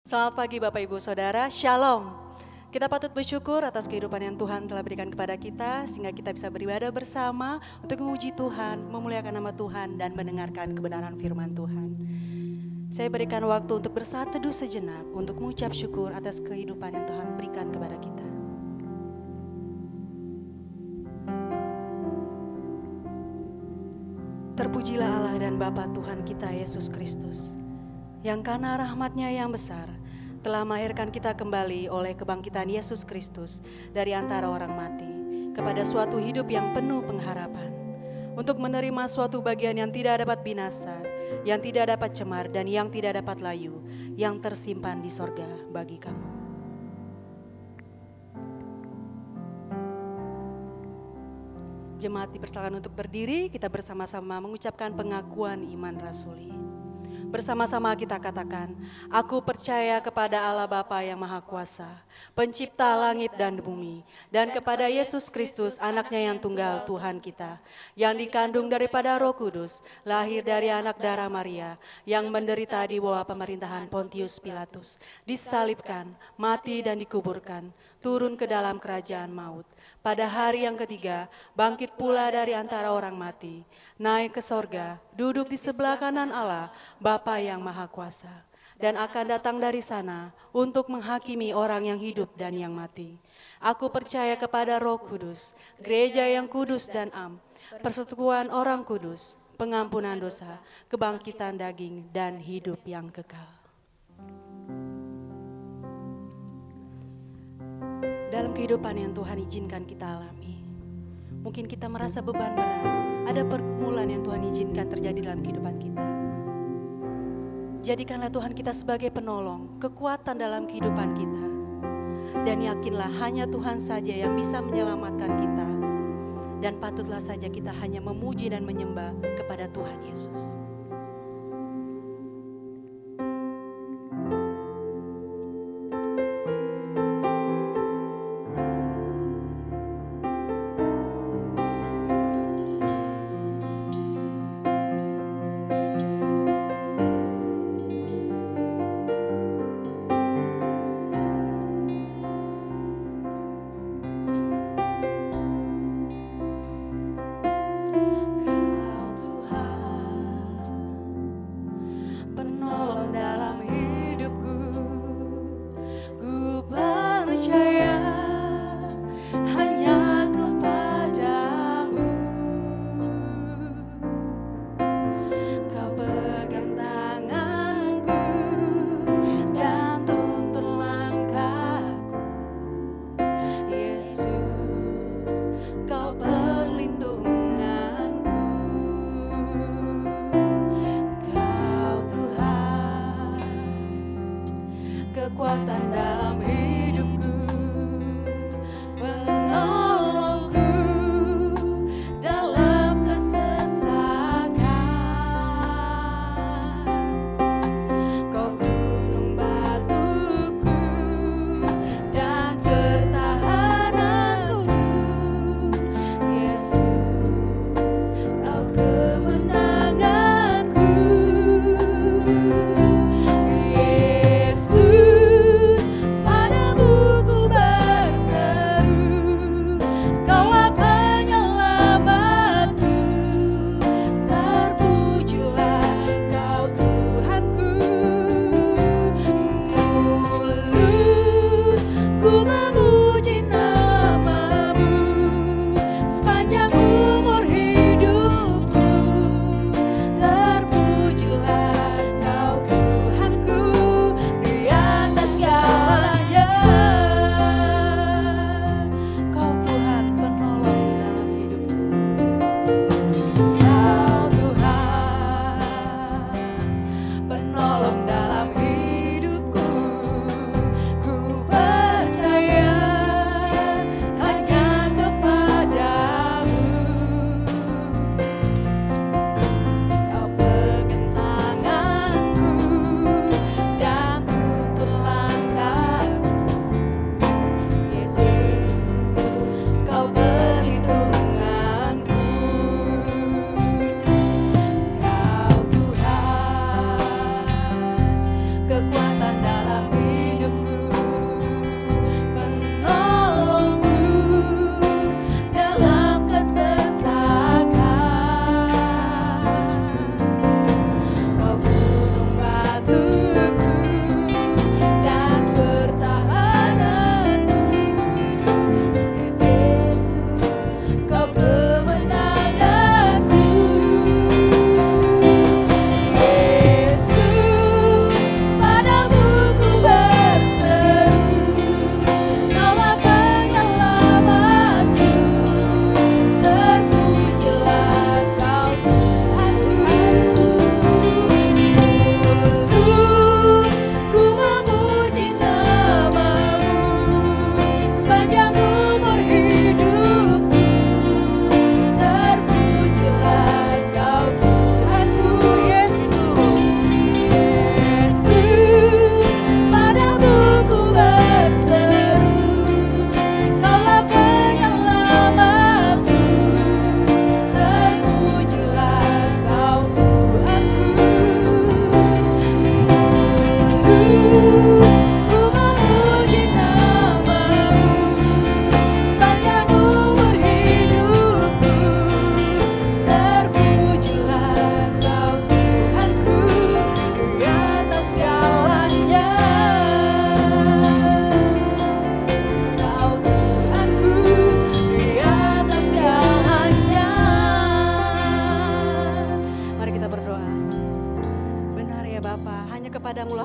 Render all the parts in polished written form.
Selamat pagi Bapak Ibu Saudara, Shalom. Kita patut bersyukur atas kehidupan yang Tuhan telah berikan kepada kita, sehingga kita bisa beribadah bersama untuk memuji Tuhan, memuliakan nama Tuhan, dan mendengarkan kebenaran firman Tuhan. Saya berikan waktu untuk bersaat teduh sejenak, untuk mengucap syukur atas kehidupan yang Tuhan berikan kepada kita. Terpujilah Allah dan Bapa Tuhan kita Yesus Kristus, yang karena rahmat-Nya yang besar telah melahirkan kita kembali oleh kebangkitan Yesus Kristus dari antara orang mati kepada suatu hidup yang penuh pengharapan, untuk menerima suatu bagian yang tidak dapat binasa, yang tidak dapat cemar, dan yang tidak dapat layu, yang tersimpan di sorga bagi kamu. Jemaat dipersilakan untuk berdiri, kita bersama-sama mengucapkan pengakuan iman rasuli. Bersama-sama kita katakan, aku percaya kepada Allah Bapa yang Maha Kuasa, pencipta langit dan bumi, dan kepada Yesus Kristus anaknya yang tunggal Tuhan kita, yang dikandung daripada Roh Kudus, lahir dari anak darah Maria, yang menderita di bawah pemerintahan Pontius Pilatus, disalibkan, mati dan dikuburkan, turun ke dalam kerajaan maut. Pada hari yang ketiga, bangkit pula dari antara orang mati, naik ke sorga, duduk di sebelah kanan Allah, Bapa yang Maha Kuasa, dan akan datang dari sana untuk menghakimi orang yang hidup dan yang mati. Aku percaya kepada Roh Kudus, gereja yang kudus dan am, persekutuan orang kudus, pengampunan dosa, kebangkitan daging, dan hidup yang kekal. Dalam kehidupan yang Tuhan izinkan kita alami, mungkin kita merasa beban berat, ada pergumulan yang Tuhan izinkan terjadi dalam kehidupan kita. Jadikanlah Tuhan kita sebagai penolong, kekuatan dalam kehidupan kita. Dan yakinlah hanya Tuhan saja yang bisa menyelamatkan kita. Dan patutlah saja kita hanya memuji dan menyembah kepada Tuhan Yesus.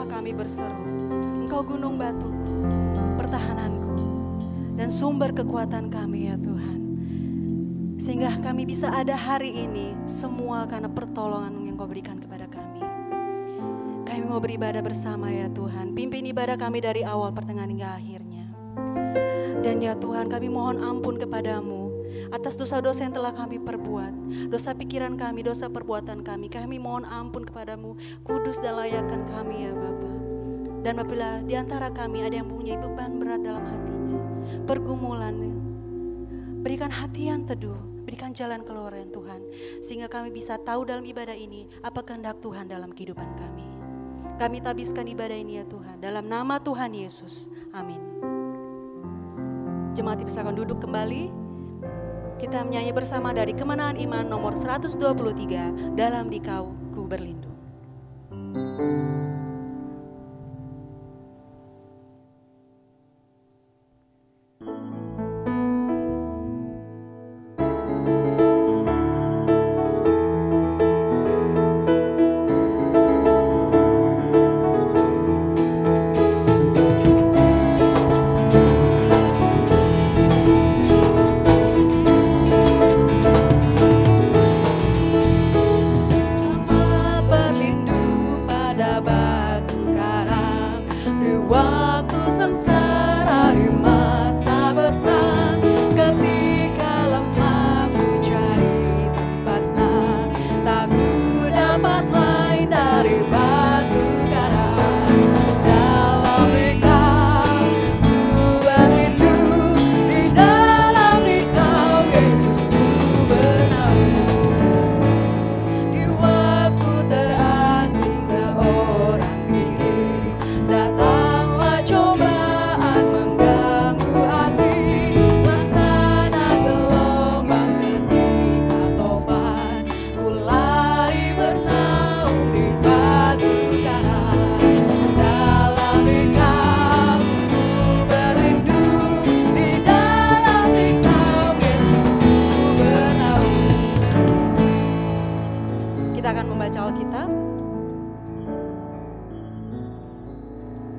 Engkaulah kami berseru, Engkau gunung batuku, pertahananku, dan sumber kekuatan kami ya Tuhan. Sehingga kami bisa ada hari ini semua karena pertolongan yang Kau berikan kepada kami. Kami mau beribadah bersama ya Tuhan. Pimpin ibadah kami dari awal, pertengahan hingga akhirnya. Dan ya Tuhan, kami mohon ampun kepadamu atas dosa-dosa yang telah kami perbuat. Dosa pikiran kami, dosa perbuatan kami. Kami mohon ampun kepadamu, kudus dan layakkan kami ya Bapa. Dan apabila di antara kami ada yang mempunyai beban berat dalam hatinya, pergumulannya, berikan hati yang teduh, berikan jalan keluar ya Tuhan. Sehingga kami bisa tahu dalam ibadah ini apa kehendak Tuhan dalam kehidupan kami. Kami tabiskan ibadah ini ya Tuhan, dalam nama Tuhan Yesus. Amin. Jemaat silakan duduk kembali. Kita menyanyi bersama dari Kemenangan Iman nomor 123, Dalam Dikau Ku Berlindung.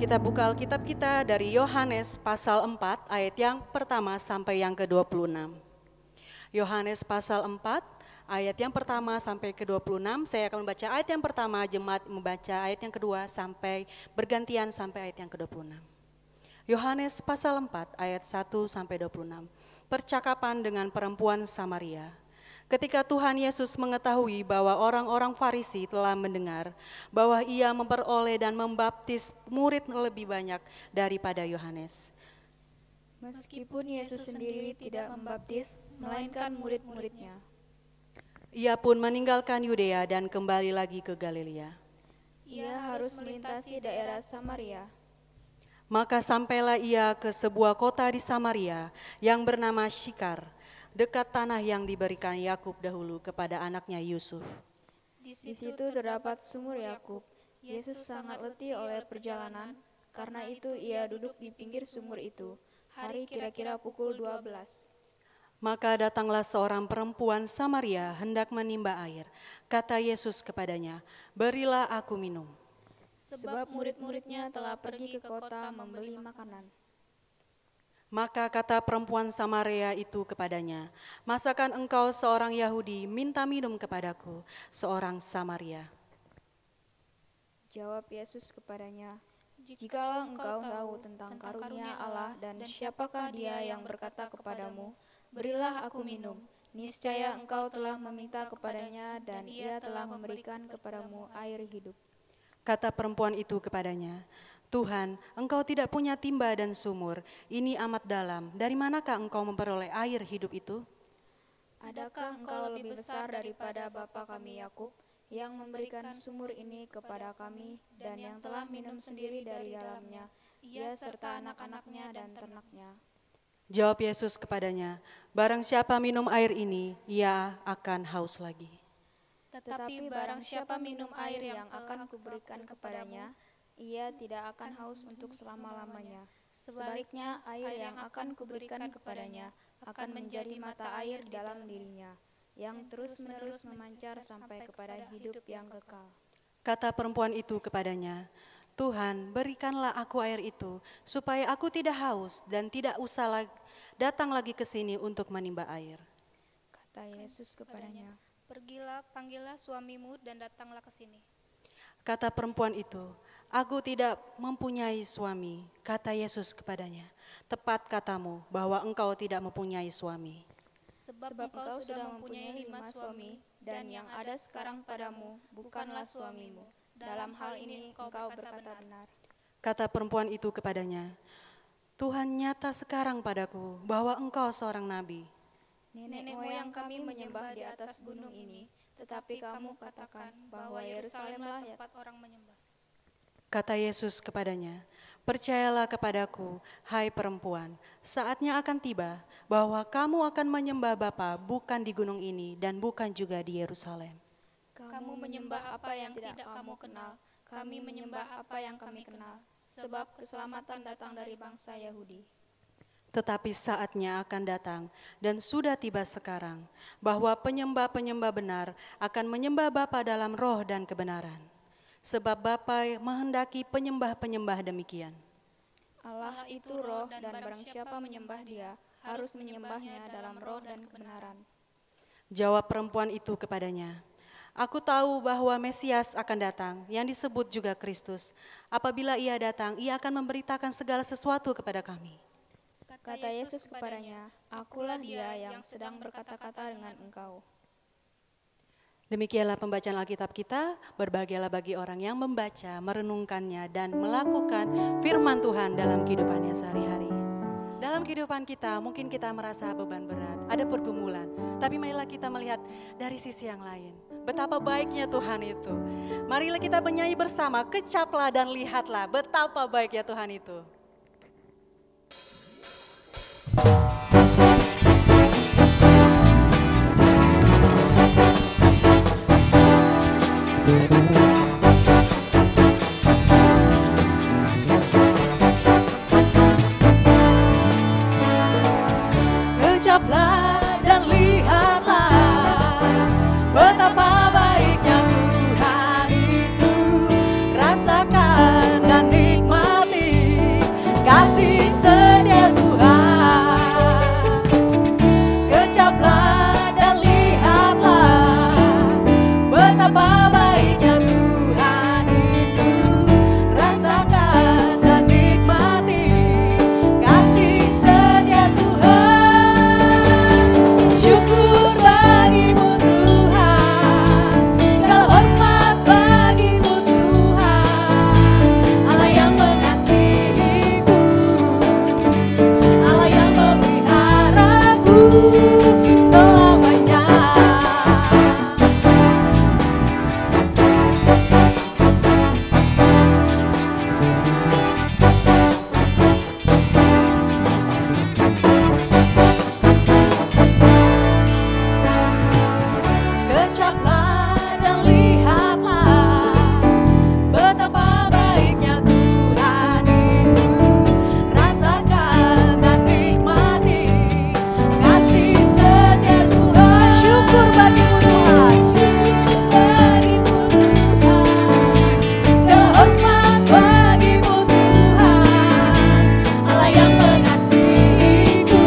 Kita buka Alkitab kita dari Yohanes pasal 4 ayat yang pertama sampai yang ke-26. Yohanes pasal 4 ayat yang pertama sampai ke-26. Saya akan membaca ayat yang pertama, jemaat membaca ayat yang kedua sampai bergantian sampai ayat yang ke-26. Yohanes pasal 4 ayat 1 sampai 26. Percakapan dengan perempuan Samaria. Ketika Tuhan Yesus mengetahui bahwa orang-orang Farisi telah mendengar bahwa ia memperoleh dan membaptis murid lebih banyak daripada Yohanes. Meskipun Yesus sendiri tidak membaptis, melainkan murid-muridnya. Ia pun meninggalkan Yudea dan kembali lagi ke Galilea. Ia harus melintasi daerah Samaria. Maka sampailah ia ke sebuah kota di Samaria yang bernama Syikar, dekat tanah yang diberikan Yakub dahulu kepada anaknya Yusuf. Di situ terdapat sumur Yakub. Yesus sangat letih oleh perjalanan, karena itu ia duduk di pinggir sumur itu. Hari kira-kira pukul 12. Maka datanglah seorang perempuan Samaria hendak menimba air. Kata Yesus kepadanya, "Berilah aku minum." Sebab murid-muridnya telah pergi ke kota membeli makanan. Maka kata perempuan Samaria itu kepadanya, "Masakan engkau seorang Yahudi minta minum kepadaku, seorang Samaria?" Jawab Yesus kepadanya, "Jikalau engkau tahu tentang karunia Allah dan siapakah dia yang berkata kepadamu, berilah aku minum, niscaya engkau telah meminta kepadanya dan ia telah memberikan kepadamu air hidup." Kata perempuan itu kepadanya, "Tuhan, engkau tidak punya timba dan sumur, ini amat dalam. Dari manakah engkau memperoleh air hidup itu?" Adakah engkau lebih besar daripada bapa kami Yakub, yang memberikan sumur ini kepada kami dan yang telah minum sendiri dari dalamnya, ia serta anak-anaknya dan ternaknya? Jawab Yesus kepadanya, "Barang siapa minum air ini, ia akan haus lagi. Tetapi barang siapa minum air yang akan kuberikan kepadanya, ia tidak akan haus untuk selama-lamanya. Sebaliknya, air yang akan kuberikan kepadanya akan menjadi mata air dalam dirinya, yang terus-menerus memancar sampai kepada hidup yang kekal." Kata perempuan itu kepadanya, Tuhan, berikanlah aku air itu, supaya aku tidak haus dan tidak usah datang lagi ke sini untuk menimba air. Kata Yesus kepadanya, pergilah, panggillah suamimu dan datanglah ke sini. Kata perempuan itu, aku tidak mempunyai suami. Kata Yesus kepadanya, tepat katamu bahwa engkau tidak mempunyai suami. Sebab engkau sudah mempunyai 5 suami, dan yang ada sekarang padamu bukanlah suamimu. Dalam hal ini engkau berkata benar. Kata perempuan itu kepadanya, Tuhan, nyata sekarang padaku bahwa engkau seorang nabi. Nenek moyang kami menyembah di atas gunung ini, tetapi kamu katakan bahwa Yerusalemlah tempat orang menyembah. Kata Yesus kepadanya, percayalah kepadaku, hai perempuan, saatnya akan tiba bahwa kamu akan menyembah Bapa bukan di gunung ini dan bukan juga di Yerusalem. Kamu menyembah apa yang tidak kamu kenal, kami menyembah apa yang kami kenal, sebab keselamatan datang dari bangsa Yahudi. Tetapi saatnya akan datang dan sudah tiba sekarang bahwa penyembah-penyembah benar akan menyembah Bapa dalam roh dan kebenaran. Sebab Bapa menghendaki penyembah-penyembah demikian. Allah itu roh dan barang siapa menyembah dia harus menyembahnya dalam roh dan kebenaran. Jawab perempuan itu kepadanya, aku tahu bahwa Mesias akan datang yang disebut juga Kristus. Apabila ia datang, ia akan memberitakan segala sesuatu kepada kami. Kata Yesus kepadanya, akulah dia yang sedang berkata-kata dengan engkau. Demikianlah pembacaan Alkitab kita, berbahagialah bagi orang yang membaca, merenungkannya, dan melakukan firman Tuhan dalam kehidupannya sehari-hari. Dalam kehidupan kita, mungkin kita merasa beban berat, ada pergumulan, tapi marilah kita melihat dari sisi yang lain. Betapa baiknya Tuhan itu. Marilah kita menyanyi bersama, kecaplah dan lihatlah betapa baiknya Tuhan itu. Kecaplah dan lihatlah betapa baiknya Tuhan itu. Rasakan dan nikmati kasih setia Tuhan. Kecaplah dan lihatlah betapa baiknya Tuhan itu. Rasakan dan nikmati kasih setia Tuhan. Syukur bagimu Tuhan, segala hormat bagimu Tuhan. Allah yang mengasihiku, Allah yang memeliharaku selamanya. Kecaplah dan lihatlah betapa baiknya Tuhan itu. Rasakan dan nikmati kasih setia Tuhan. Syukur bagimu Tuhan, syukur bagimu Tuhan. Segala hormat bagimu Tuhan. Allah yang mengasihiku,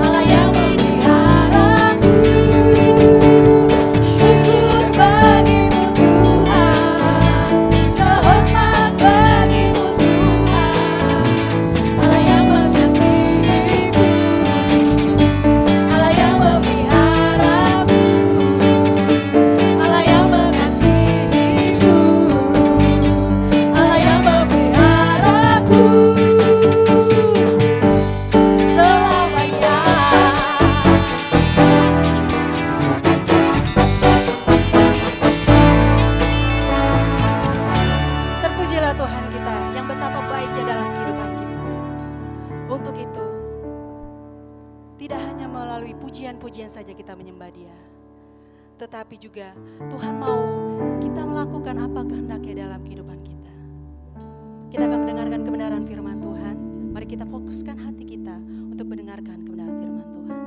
Allah yang memeliharaku. Syukur bagimu Tuhan, segala hormat bagimu Tuhan. Allah yang mengasihiku, Allah yang memeliharaku. Allah yang mengasihiku, Allah yang memeliharaku selamanya. Terpujilah Tuhan kita yang betapa baiknya dalam kehidupan kita. Untuk itu, tidak hanya melalui pujian-pujian saja kita menyembah Dia, tetapi juga Tuhan mau kita melakukan apa kehendaknya dalam kehidupan kita. Kita akan mendengarkan kebenaran firman Tuhan. Mari kita fokuskan hati kita untuk mendengarkan kebenaran firman Tuhan.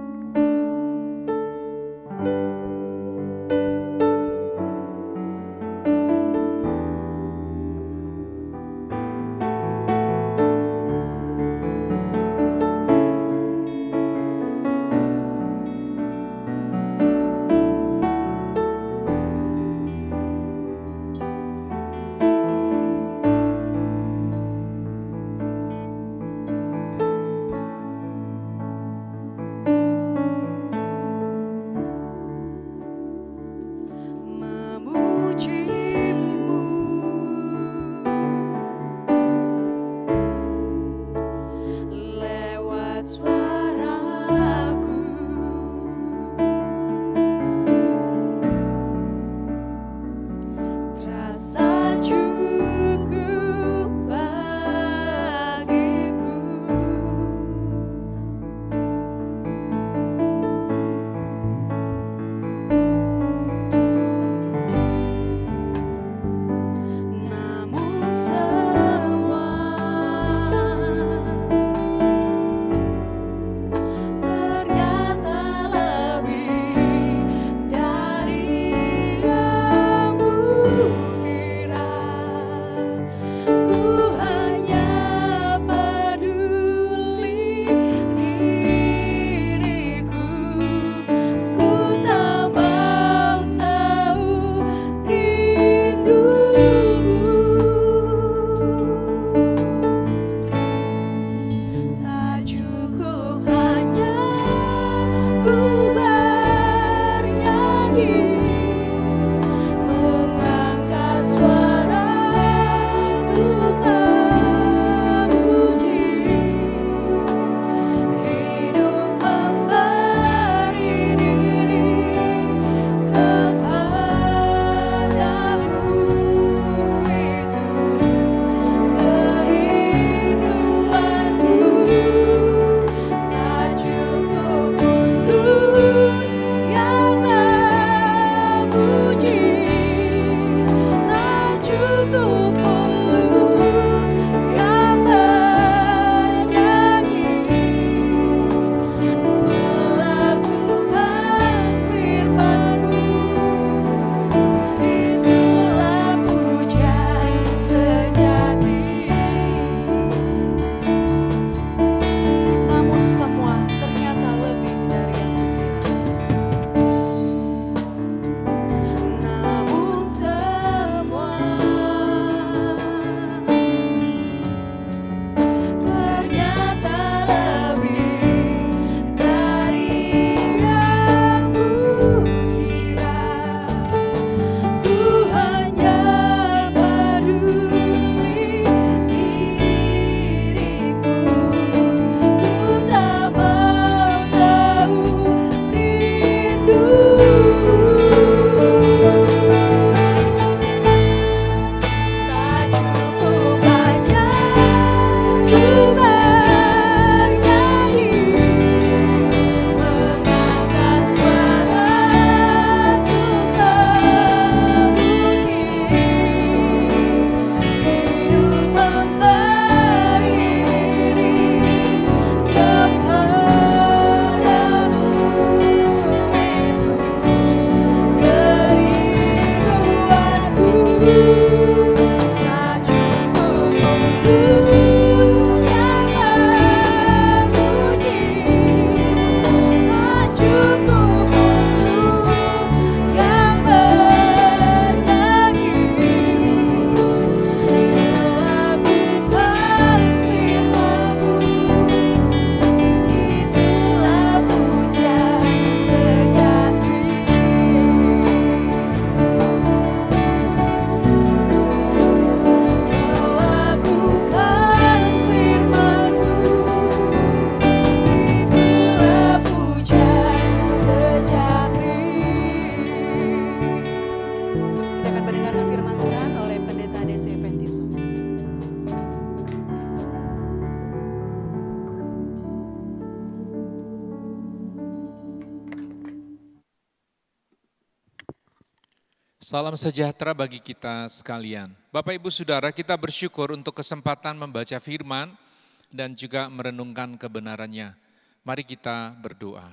Salam sejahtera bagi kita sekalian. Bapak Ibu Saudara, kita bersyukur untuk kesempatan membaca firman dan juga merenungkan kebenarannya. Mari kita berdoa.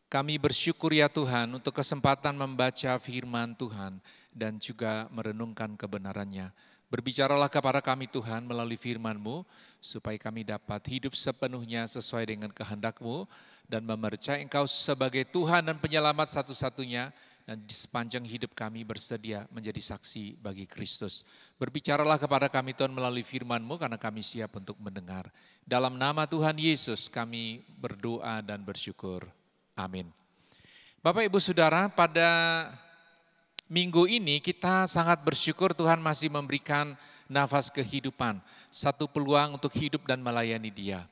Kami bersyukur ya Tuhan untuk kesempatan membaca firman Tuhan dan juga merenungkan kebenarannya. Berbicaralah kepada kami Tuhan melalui firman-Mu, supaya kami dapat hidup sepenuhnya sesuai dengan kehendak-Mu dan mempercayai Engkau sebagai Tuhan dan penyelamat satu-satunya. Dan di sepanjang hidup kami bersedia menjadi saksi bagi Kristus. Berbicaralah kepada kami Tuhan melalui firman-Mu karena kami siap untuk mendengar. Dalam nama Tuhan Yesus kami berdoa dan bersyukur. Amin. Bapak Ibu Saudara, pada minggu ini kita sangat bersyukur Tuhan masih memberikan nafas kehidupan. Satu peluang untuk hidup dan melayani Dia.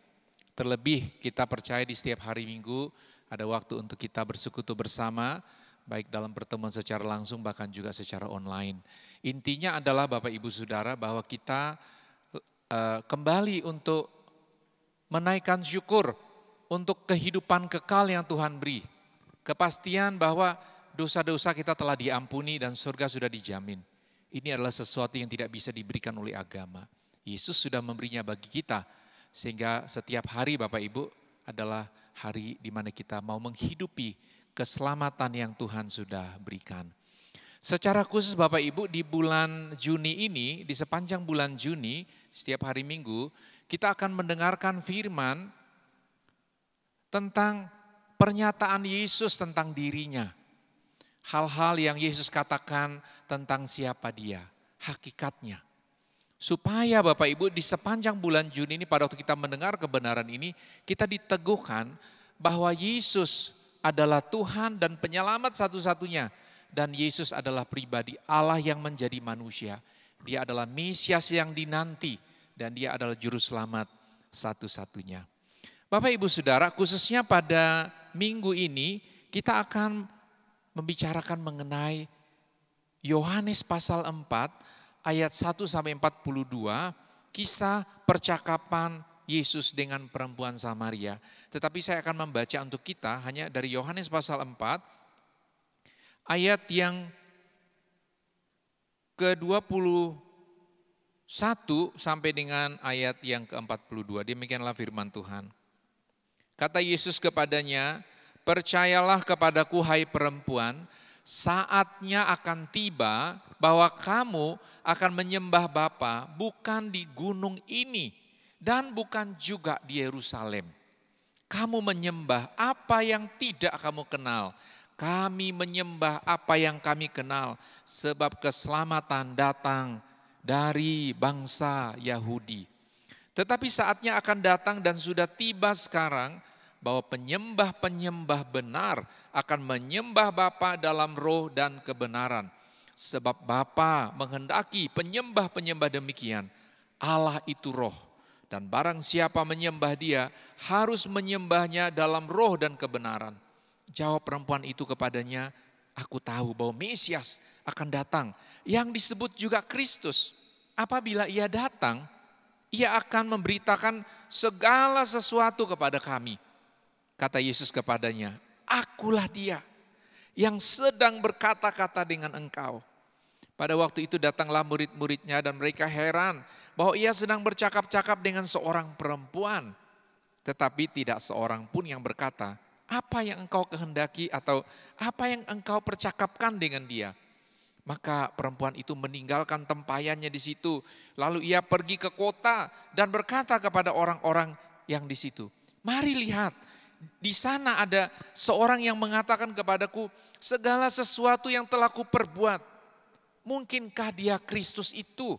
Terlebih kita percaya di setiap hari Minggu ada waktu untuk kita bersekutu bersama, baik dalam pertemuan secara langsung bahkan juga secara online. Intinya adalah Bapak Ibu Saudara bahwa kita kembali untuk menaikkan syukur untuk kehidupan kekal yang Tuhan beri. Kepastian bahwa dosa-dosa kita telah diampuni dan surga sudah dijamin. Ini adalah sesuatu yang tidak bisa diberikan oleh agama. Yesus sudah memberinya bagi kita, sehingga setiap hari Bapak Ibu adalah hari di mana kita mau menghidupi keselamatan yang Tuhan sudah berikan. Secara khusus Bapak Ibu di bulan Juni ini, di sepanjang bulan Juni, setiap hari Minggu, kita akan mendengarkan firman tentang pernyataan Yesus tentang dirinya. Hal-hal yang Yesus katakan tentang siapa Dia, hakikatnya. Supaya Bapak Ibu di sepanjang bulan Juni ini pada waktu kita mendengar kebenaran ini, kita diteguhkan bahwa Yesus adalah Tuhan dan penyelamat satu-satunya. Dan Yesus adalah pribadi Allah yang menjadi manusia. Dia adalah Mesias yang dinanti dan Dia adalah juru selamat satu-satunya. Bapak Ibu Saudara, khususnya pada minggu ini kita akan membicarakan mengenai Yohanes pasal 4 ayat 1 sampai 42, kisah percakapan Yesus dengan perempuan Samaria. Tetapi saya akan membaca untuk kita hanya dari Yohanes pasal 4 ayat yang ke-21 sampai dengan ayat yang ke-42. Demikianlah firman Tuhan. Kata Yesus kepadanya, "Percayalah kepadaku hai perempuan, saatnya akan tiba bahwa kamu akan menyembah Bapa bukan di gunung ini dan bukan juga di Yerusalem. Kamu menyembah apa yang tidak kamu kenal. Kami menyembah apa yang kami kenal, sebab keselamatan datang dari bangsa Yahudi. Tetapi saatnya akan datang dan sudah tiba sekarang, bahwa penyembah-penyembah benar akan menyembah Bapa dalam roh dan kebenaran. Sebab Bapa menghendaki penyembah-penyembah demikian. Allah itu roh. Dan barang siapa menyembah Dia harus menyembahnya dalam roh dan kebenaran." Jawab perempuan itu kepadanya, "Aku tahu bahwa Mesias akan datang, yang disebut juga Kristus. Apabila Ia datang, Ia akan memberitakan segala sesuatu kepada kami." Kata Yesus kepadanya, "Akulah Dia yang sedang berkata-kata dengan engkau." Pada waktu itu datanglah murid-muridnya dan mereka heran bahwa Ia sedang bercakap-cakap dengan seorang perempuan. Tetapi tidak seorang pun yang berkata, "Apa yang engkau kehendaki?" atau "Apa yang engkau percakapkan dengan dia?" Maka perempuan itu meninggalkan tempayannya di situ. Lalu ia pergi ke kota dan berkata kepada orang-orang yang di situ, "Mari lihat, di sana ada seorang yang mengatakan kepadaku segala sesuatu yang telah kuperbuat. Mungkinkah Dia Kristus itu?"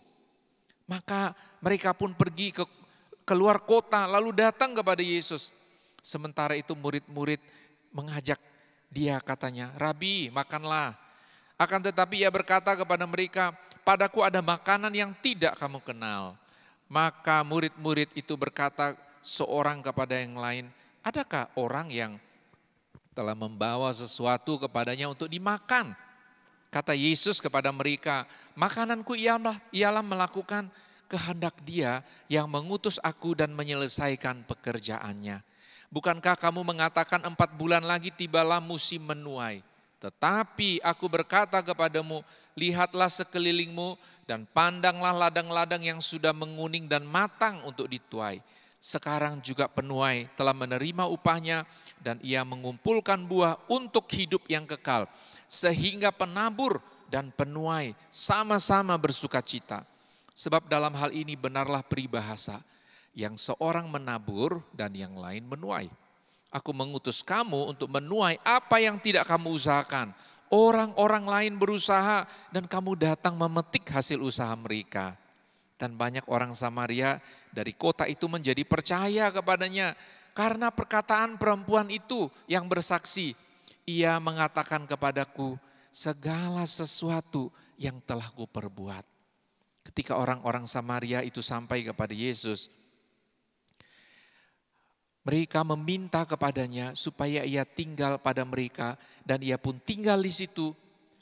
Maka mereka pun pergi ke keluar kota lalu datang kepada Yesus. Sementara itu murid-murid mengajak Dia, katanya, "Rabi, makanlah." Akan tetapi Ia berkata kepada mereka, "Padaku ada makanan yang tidak kamu kenal." Maka murid-murid itu berkata seorang kepada yang lain, "Adakah orang yang telah membawa sesuatu kepadanya untuk dimakan?" Kata Yesus kepada mereka, "Makananku ialah melakukan kehendak Dia yang mengutus aku dan menyelesaikan pekerjaannya. Bukankah kamu mengatakan 4 bulan lagi tibalah musim menuai? Tetapi aku berkata kepadamu, lihatlah sekelilingmu dan pandanglah ladang-ladang yang sudah menguning dan matang untuk dituai. Sekarang juga penuai telah menerima upahnya dan ia mengumpulkan buah untuk hidup yang kekal. Sehingga penabur dan penuai sama-sama bersuka cita. Sebab dalam hal ini benarlah peribahasa, yang seorang menabur dan yang lain menuai. Aku mengutus kamu untuk menuai apa yang tidak kamu usahakan. Orang-orang lain berusaha dan kamu datang memetik hasil usaha mereka. Dan banyak orang Samaria dari kota itu menjadi percaya kepadanya karena perkataan perempuan itu yang bersaksi. Ia mengatakan kepadaku segala sesuatu yang telah kuperbuat. Ketika orang-orang Samaria itu sampai kepada Yesus, mereka meminta kepadanya supaya ia tinggal pada mereka dan ia pun tinggal di situ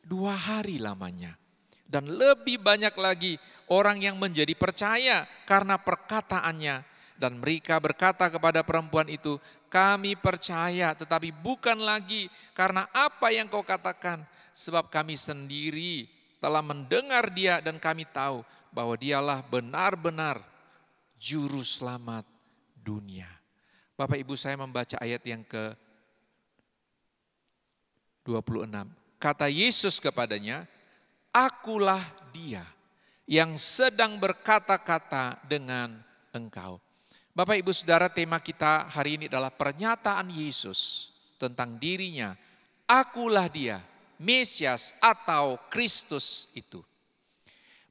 2 hari lamanya. Dan lebih banyak lagi orang yang menjadi percaya karena perkataannya. Dan mereka berkata kepada perempuan itu, kami percaya tetapi bukan lagi karena apa yang kau katakan. Sebab kami sendiri telah mendengar dia dan kami tahu bahwa dialah benar-benar juru selamat dunia. Bapak Ibu, saya membaca ayat yang ke-26. Kata Yesus kepadanya, akulah dia yang sedang berkata-kata dengan engkau. Bapak Ibu Saudara, tema kita hari ini adalah pernyataan Yesus tentang dirinya. Akulah dia, Mesias atau Kristus itu.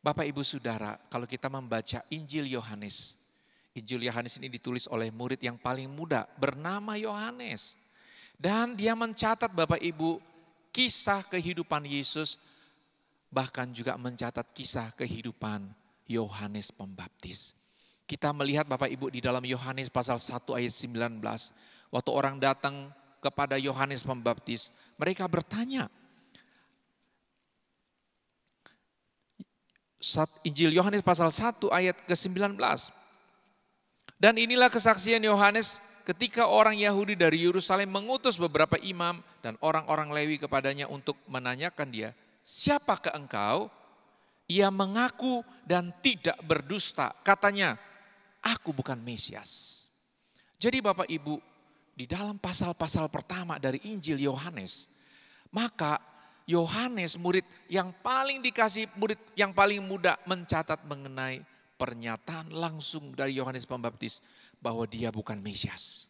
Bapak Ibu Saudara, kalau kita membaca Injil Yohanes. Injil Yohanes ini ditulis oleh murid yang paling muda bernama Yohanes. Dan dia mencatat Bapak Ibu kisah kehidupan Yesus, bahkan juga mencatat kisah kehidupan Yohanes Pembaptis. Kita melihat Bapak Ibu di dalam Yohanes pasal 1 ayat 19. Waktu orang datang kepada Yohanes Pembaptis, mereka bertanya. Injil Yohanes pasal 1 ayat ke-19. Dan inilah kesaksian Yohanes ketika orang Yahudi dari Yerusalem mengutus beberapa imam dan orang-orang Lewi kepadanya untuk menanyakan dia, siapakah engkau? Ia mengaku dan tidak berdusta. Katanya, aku bukan Mesias. Jadi Bapak Ibu, di dalam pasal-pasal pertama dari Injil Yohanes, maka Yohanes murid yang paling dikasih, murid yang paling muda mencatat mengenai pernyataan langsung dari Yohanes Pembaptis bahwa dia bukan Mesias.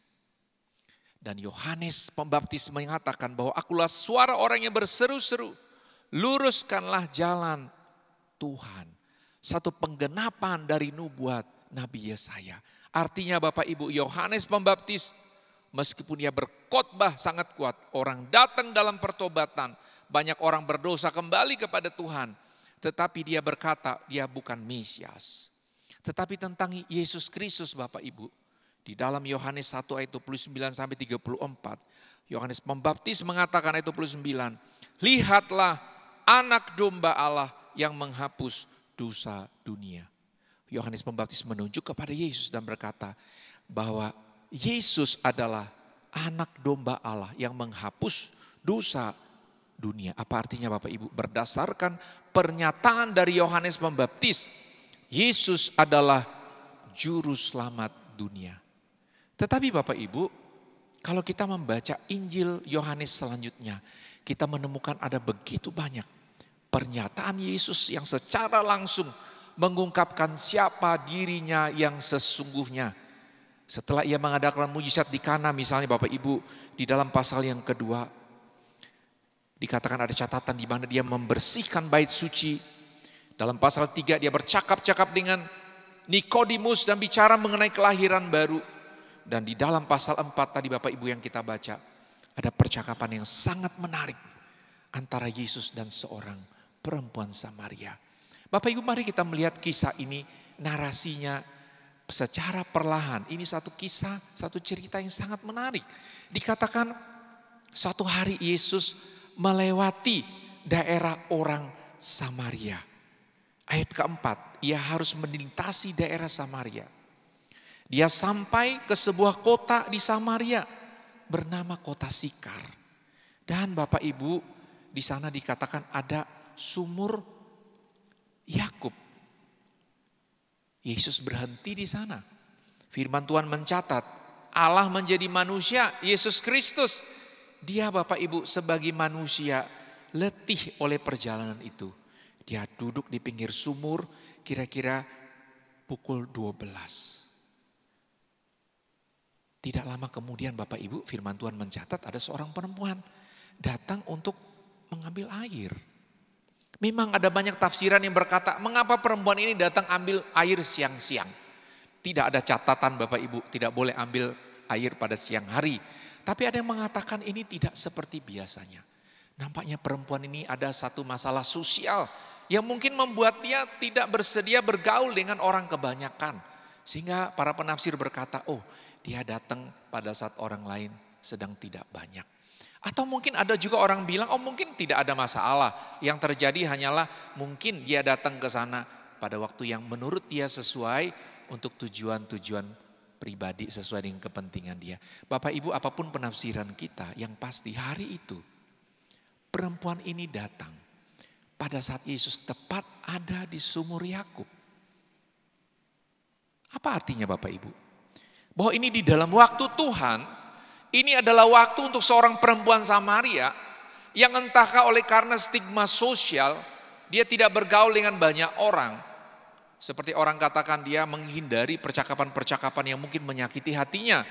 Dan Yohanes Pembaptis mengatakan bahwa akulah suara orang yang berseru-seru, luruskanlah jalan Tuhan. Satu penggenapan dari nubuat Nabi Yesaya. Artinya Bapak Ibu, Yohanes Pembaptis meskipun dia berkhotbah sangat kuat, orang datang dalam pertobatan, banyak orang berdosa kembali kepada Tuhan, tetapi dia berkata dia bukan Mesias. Tetapi tentang Yesus Kristus Bapak Ibu, di dalam Yohanes 1 ayat 29 sampai 34, Yohanes Pembaptis mengatakan ayat 29, lihatlah anak domba Allah yang menghapus dosa dunia. Yohanes Pembaptis menunjuk kepada Yesus dan berkata bahwa Yesus adalah anak domba Allah yang menghapus dosa dunia. Apa artinya Bapak Ibu? Berdasarkan pernyataan dari Yohanes Pembaptis, Yesus adalah juru selamat dunia. Tetapi Bapak Ibu, kalau kita membaca Injil Yohanes selanjutnya, kita menemukan ada begitu banyak pernyataan Yesus yang secara langsung mengungkapkan siapa dirinya yang sesungguhnya. Setelah ia mengadakan mujizat di Kana misalnya Bapak Ibu, di dalam pasal yang kedua, dikatakan ada catatan di mana dia membersihkan bait suci. Dalam pasal 3 dia bercakap-cakap dengan Nikodemus dan bicara mengenai kelahiran baru. Dan di dalam pasal 4 tadi Bapak Ibu yang kita baca, ada percakapan yang sangat menarik antara Yesus dan seorang perempuan Samaria. Bapak Ibu, mari kita melihat kisah ini, narasinya secara perlahan. Ini satu kisah, satu cerita yang sangat menarik. Dikatakan suatu hari Yesus melewati daerah orang Samaria. Ayat keempat, ia harus melintasi daerah Samaria. Dia sampai ke sebuah kota di Samaria bernama kota Sikar. Dan Bapak Ibu, di sana dikatakan ada sumur Yakub. Yesus berhenti di sana. Firman Tuhan mencatat, Allah menjadi manusia, Yesus Kristus. Dia Bapak Ibu sebagai manusia letih oleh perjalanan itu. Dia duduk di pinggir sumur kira-kira pukul 12. Tidak lama kemudian Bapak Ibu, firman Tuhan mencatat ada seorang perempuan datang untuk mengambil air. Memang ada banyak tafsiran yang berkata, mengapa perempuan ini datang ambil air siang-siang? Tidak ada catatan Bapak Ibu, tidak boleh ambil air pada siang hari. Tapi ada yang mengatakan ini tidak seperti biasanya. Nampaknya perempuan ini ada satu masalah sosial yang mungkin membuat dia tidak bersedia bergaul dengan orang kebanyakan. Sehingga para penafsir berkata, oh dia datang pada saat orang lain sedang tidak banyak. Atau mungkin ada juga orang bilang, oh mungkin tidak ada masalah. Yang terjadi hanyalah mungkin dia datang ke sana pada waktu yang menurut dia sesuai untuk tujuan-tujuan pribadi sesuai dengan kepentingan dia. Bapak Ibu, apapun penafsiran kita, yang pasti hari itu perempuan ini datang pada saat Yesus tepat ada di sumur Yakub. Apa artinya Bapak Ibu? Bahwa ini di dalam waktu Tuhan, ini adalah waktu untuk seorang perempuan Samaria yang entahkah oleh karena stigma sosial, dia tidak bergaul dengan banyak orang. Seperti orang katakan dia menghindari percakapan-percakapan yang mungkin menyakiti hatinya.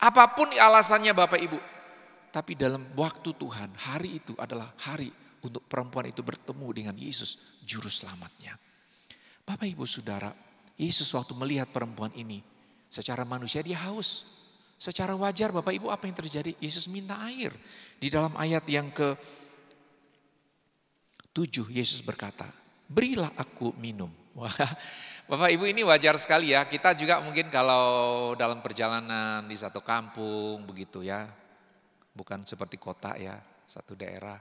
Apapun alasannya Bapak Ibu. Tapi dalam waktu Tuhan, hari itu adalah hari untuk perempuan itu bertemu dengan Yesus, Juru Selamatnya. Bapak Ibu Saudara, Yesus waktu melihat perempuan ini, secara manusia dia haus. Secara wajar Bapak Ibu apa yang terjadi? Yesus minta air. Di dalam ayat yang ke-7 Yesus berkata, berilah aku minum. Wah, Bapak Ibu ini wajar sekali ya. Kita juga mungkin kalau dalam perjalanan di satu kampung begitu ya. Bukan seperti kota ya, satu daerah.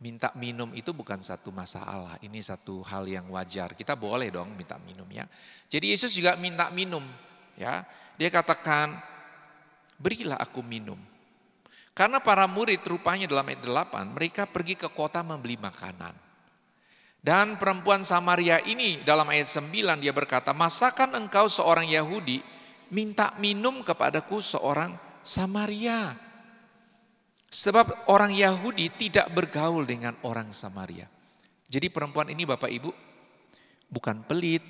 Minta minum itu bukan satu masalah. Ini satu hal yang wajar. Kita boleh dong minta minum ya. Jadi Yesus juga minta minum. Ya, dia katakan, berilah aku minum. Karena para murid rupanya dalam ayat 8, mereka pergi ke kota membeli makanan. Dan perempuan Samaria ini dalam ayat 9 dia berkata, masakan engkau seorang Yahudi minta minum kepadaku seorang Samaria. Sebab orang Yahudi tidak bergaul dengan orang Samaria. Jadi perempuan ini Bapak Ibu bukan pelit.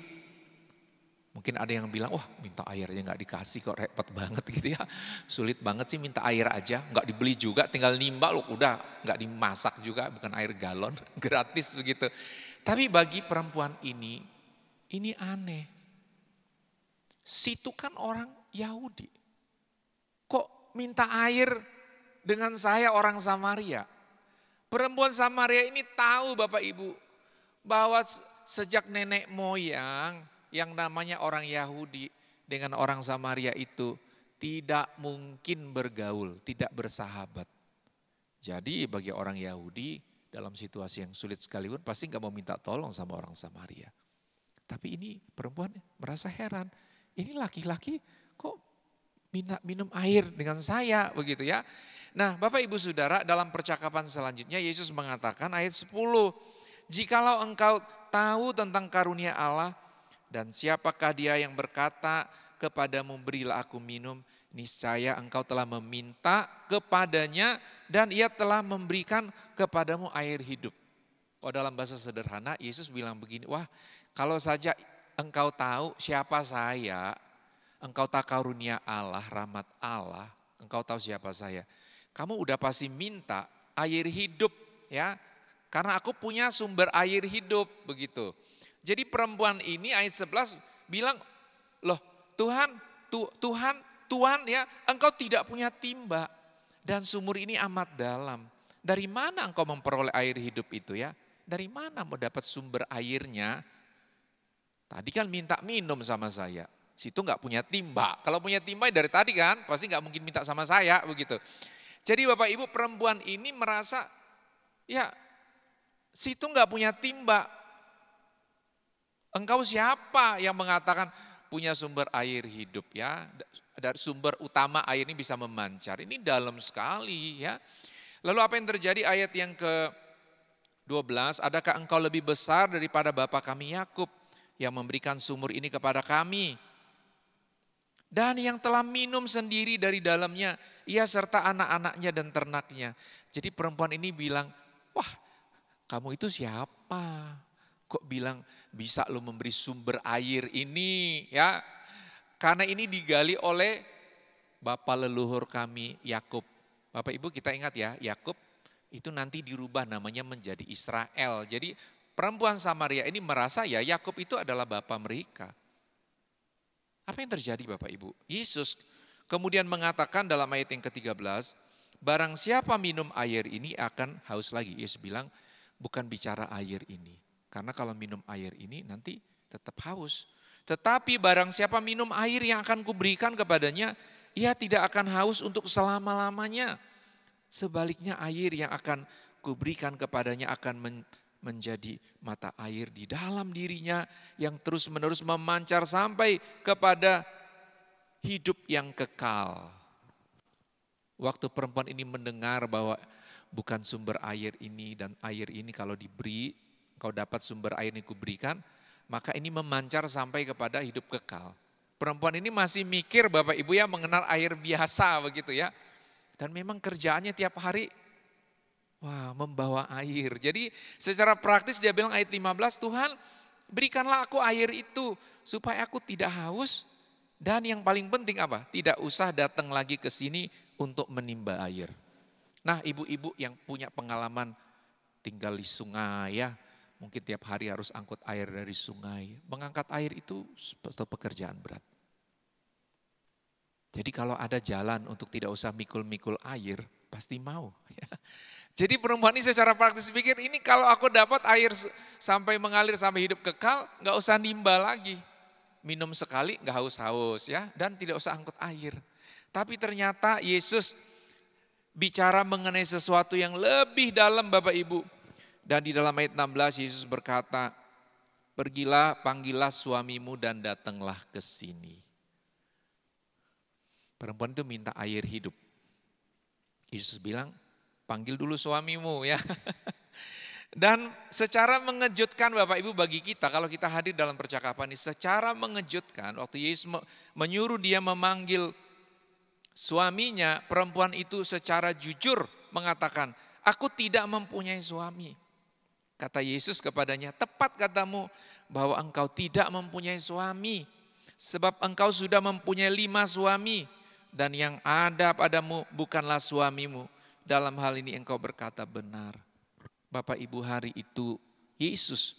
Mungkin ada yang bilang, wah minta air aja gak dikasih kok, repot banget gitu ya. Sulit banget sih minta air aja, gak dibeli juga, tinggal nimba loh, udah gak dimasak juga, bukan air galon, gratis begitu. Tapi bagi perempuan ini aneh. Situ kan orang Yahudi. Kok minta air dengan saya orang Samaria? Perempuan Samaria ini tahu Bapak Ibu, bahwa sejak nenek moyang, yang namanya orang Yahudi dengan orang Samaria itu tidak mungkin bergaul, tidak bersahabat. Jadi bagi orang Yahudi dalam situasi yang sulit sekalipun pasti gak mau minta tolong sama orang Samaria. Tapi ini perempuan merasa heran, ini laki-laki kok minum air dengan saya begitu ya. Nah Bapak Ibu Saudara, dalam percakapan selanjutnya Yesus mengatakan ayat 10, jikalau engkau tahu tentang karunia Allah, dan siapakah dia yang berkata kepadamu berilah aku minum, niscaya engkau telah meminta kepadanya dan ia telah memberikan kepadamu air hidup. Kalau dalam bahasa sederhana Yesus bilang begini, wah kalau saja engkau tahu siapa saya, engkau tahu karunia Allah, rahmat Allah, engkau tahu siapa saya, kamu udah pasti minta air hidup ya, karena aku punya sumber air hidup begitu. Jadi perempuan ini ayat 11 bilang, loh Tuhan ya, engkau tidak punya timba dan sumur ini amat dalam. Dari mana engkau memperoleh air hidup itu ya? Dari mana mau dapat sumber airnya? Tadi kan minta minum sama saya, situ gak punya timba. Kalau punya timba dari tadi kan, pasti gak mungkin minta sama saya begitu. Jadi Bapak Ibu perempuan ini merasa, ya situ gak punya timba. Engkau siapa yang mengatakan punya sumber air hidup ya? Dari sumber utama air ini bisa memancar. Ini dalam sekali ya. Lalu apa yang terjadi ayat yang ke 12, adakah engkau lebih besar daripada bapa kami Yakub yang memberikan sumur ini kepada kami? Dan yang telah minum sendiri dari dalamnya, ia serta anak-anaknya dan ternaknya. Jadi perempuan ini bilang, wah kamu itu siapa? Kok bilang bisa lo memberi sumber air ini ya? Karena ini digali oleh bapa leluhur kami Yakub. Bapak Ibu kita ingat ya, Yakub itu nanti dirubah namanya menjadi Israel. Jadi perempuan Samaria ini merasa ya Yakub itu adalah bapa mereka. Apa yang terjadi Bapak Ibu? Yesus kemudian mengatakan dalam ayat yang ke-13, barang siapa minum air ini akan haus lagi. Yesus bilang bukan bicara air ini. Karena kalau minum air ini nanti tetap haus. Tetapi barang siapa minum air yang akan kuberikan kepadanya, ia tidak akan haus untuk selama-lamanya. Sebaliknya air yang akan kuberikan kepadanya akan menjadi mata air di dalam dirinya yang terus-menerus memancar sampai kepada hidup yang kekal. Waktu perempuan ini mendengar bahwa bukan sumber air ini dan air ini kalau diberi, kau dapat sumber air yang kuberikan, maka ini memancar sampai kepada hidup kekal. Perempuan ini masih mikir Bapak Ibu ya mengenal air biasa begitu ya. Dan memang kerjaannya tiap hari membawa air. Jadi secara praktis dia bilang ayat 15, Tuhan berikanlah aku air itu supaya aku tidak haus. Dan yang paling penting apa? Tidak usah datang lagi ke sini untuk menimba air. Nah ibu-ibu yang punya pengalaman tinggal di sungai ya. Mungkin tiap hari harus angkut air dari sungai. Mengangkat air itu suatu pekerjaan berat. Jadi kalau ada jalan untuk tidak usah mikul-mikul air, pasti mau. Jadi perempuan ini secara praktis pikir, ini kalau aku dapat air sampai mengalir sampai hidup kekal, nggak usah nimba lagi. Minum sekali nggak haus-haus ya, dan tidak usah angkut air. Tapi ternyata Yesus bicara mengenai sesuatu yang lebih dalam Bapak Ibu. Dan di dalam ayat 16 Yesus berkata, pergilah panggillah suamimu dan datanglah ke sini. Perempuan itu minta air hidup. Yesus bilang, panggil dulu suamimu ya. Dan secara mengejutkan Bapak Ibu bagi kita, kalau kita hadir dalam percakapan ini, secara mengejutkan waktu Yesus menyuruh dia memanggil suaminya, perempuan itu secara jujur mengatakan, aku tidak mempunyai suami. Kata Yesus kepadanya, tepat katamu bahwa engkau tidak mempunyai suami. Sebab engkau sudah mempunyai 5 suami. Dan yang ada padamu bukanlah suamimu. Dalam hal ini engkau berkata benar. Bapak Ibu hari itu Yesus